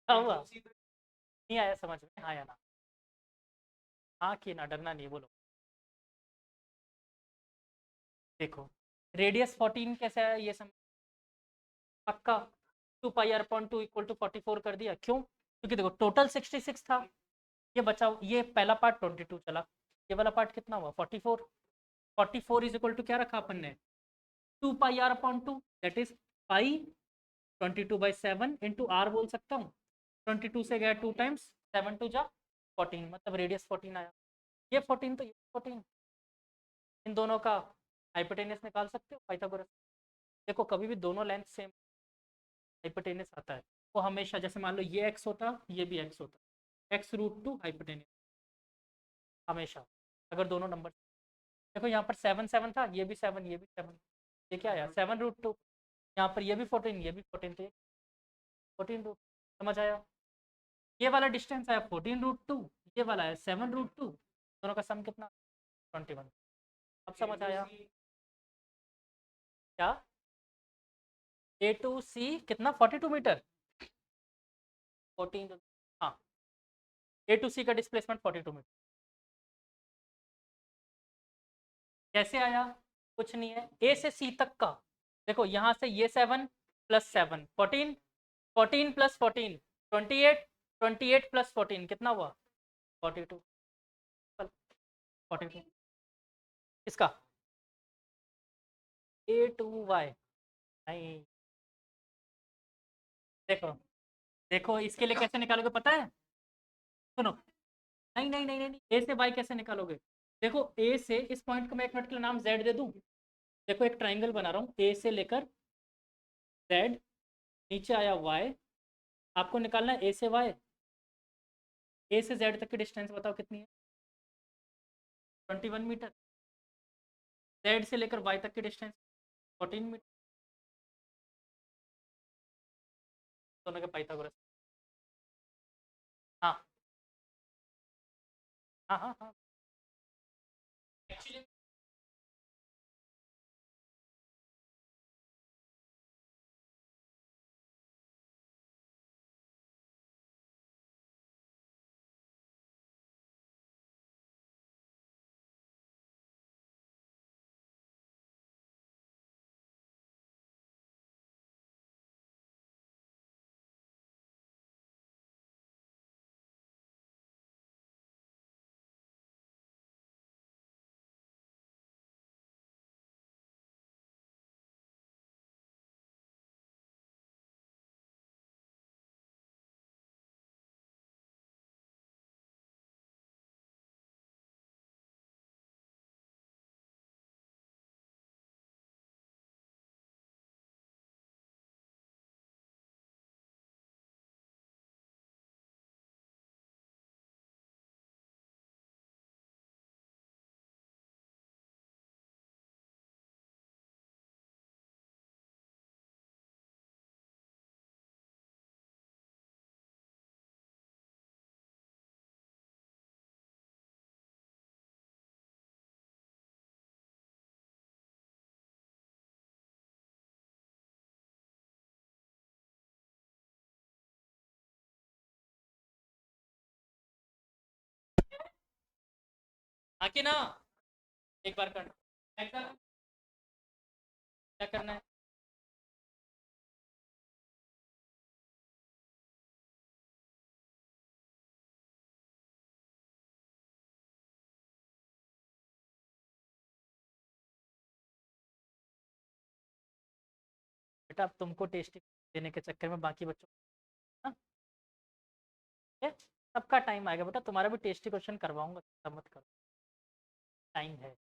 क्या हुआ? नहीं आया समझ में, हाँ या ना? हाँ कि ना, डरना नहीं, बोलो। देखो रेडियस 14 कैसे आया ये समझ? पक्का? 2 पाई r/2 इक्वल टू 44 कर दिया, क्यों? क्योंकि देखो टोटल 66 था, ये बचा, ये पहला पार्ट 22 चला, ये वाला पार्ट कितना हुआ 44। 44 इज इक्वल टू क्या रखा अपन ने? 2 pi r/2, that is pi 22/7 into r बोल सकता हूँ। 22 से गया 2 टाइम्स, 7 टू जा 14, मतलब रेडियस 14 आया। ये 14 तो ये 14, इन दोनों का हाइपोटेनस निकाल सकते हो पाइथागोरस। देखो कभी भी दोनों लेंथ सेम हाइपोटेनस आता है, वो हमेशा, जैसे मान लो ये x होता, ये भी x होता, x√2 हाइपोटेनस हमेशा, अगर दोनों नंबर। देखो यहाँ पर 7 7 था, ये भी 7, ये भी 7, ये क्या आया 7√2। यहाँ पर ये भी 14, ये भी 14, तो 14√2। समझ आया? ये वाला डिस्टेंस आया 14√2, ये वाला है 7√2, दोनों का सम कितना? 21। अब समझ आया क्या? ए टू सी कितना 42 मीटर, 14। हाँ, ए टू सी का डिस्प्लेसमेंट 42 मीटर। कैसे आया? कुछ नहीं है, ए से सी तक का। देखो यहाँ से ये 7 प्लस 7 14, 14 प्लस 14 28, 28 प्लस 14 कितना हुआ 42। 42 इसका A2Y। नहीं, देखो देखो इसके लिए कैसे निकालोगे पता है? सुनो, नहीं नहीं नहीं नहीं, ए से वाई कैसे निकालोगे? देखो ए से, इस पॉइंट को मैं एक मिनट के लिए नाम जेड दे दूं। देखो एक ट्राइंगल बना रहा हूँ, ए से लेकर जेड, नीचे आया वाई, आपको निकालना है ए से वाई। ए से जेड तक की डिस्टेंस बताओ कितनी है? 21 मीटर। जेड से लेकर वाई तक की डिस्टेंस 14 मीटर। दोनों के पाइथागोरस। हाँ हाँ हाँ हाँ। एक्चुअली आके ना एक बार करना, क्या करना है। बेटा अब तुमको टेस्टी देने के चक्कर में बाकी बच्चों को, हाँ, ये सबका टाइम आएगा बेटा, तुम्हारा भी टेस्टी क्वेश्चन करवाऊंगा, चिंता मत करो, टाइम है।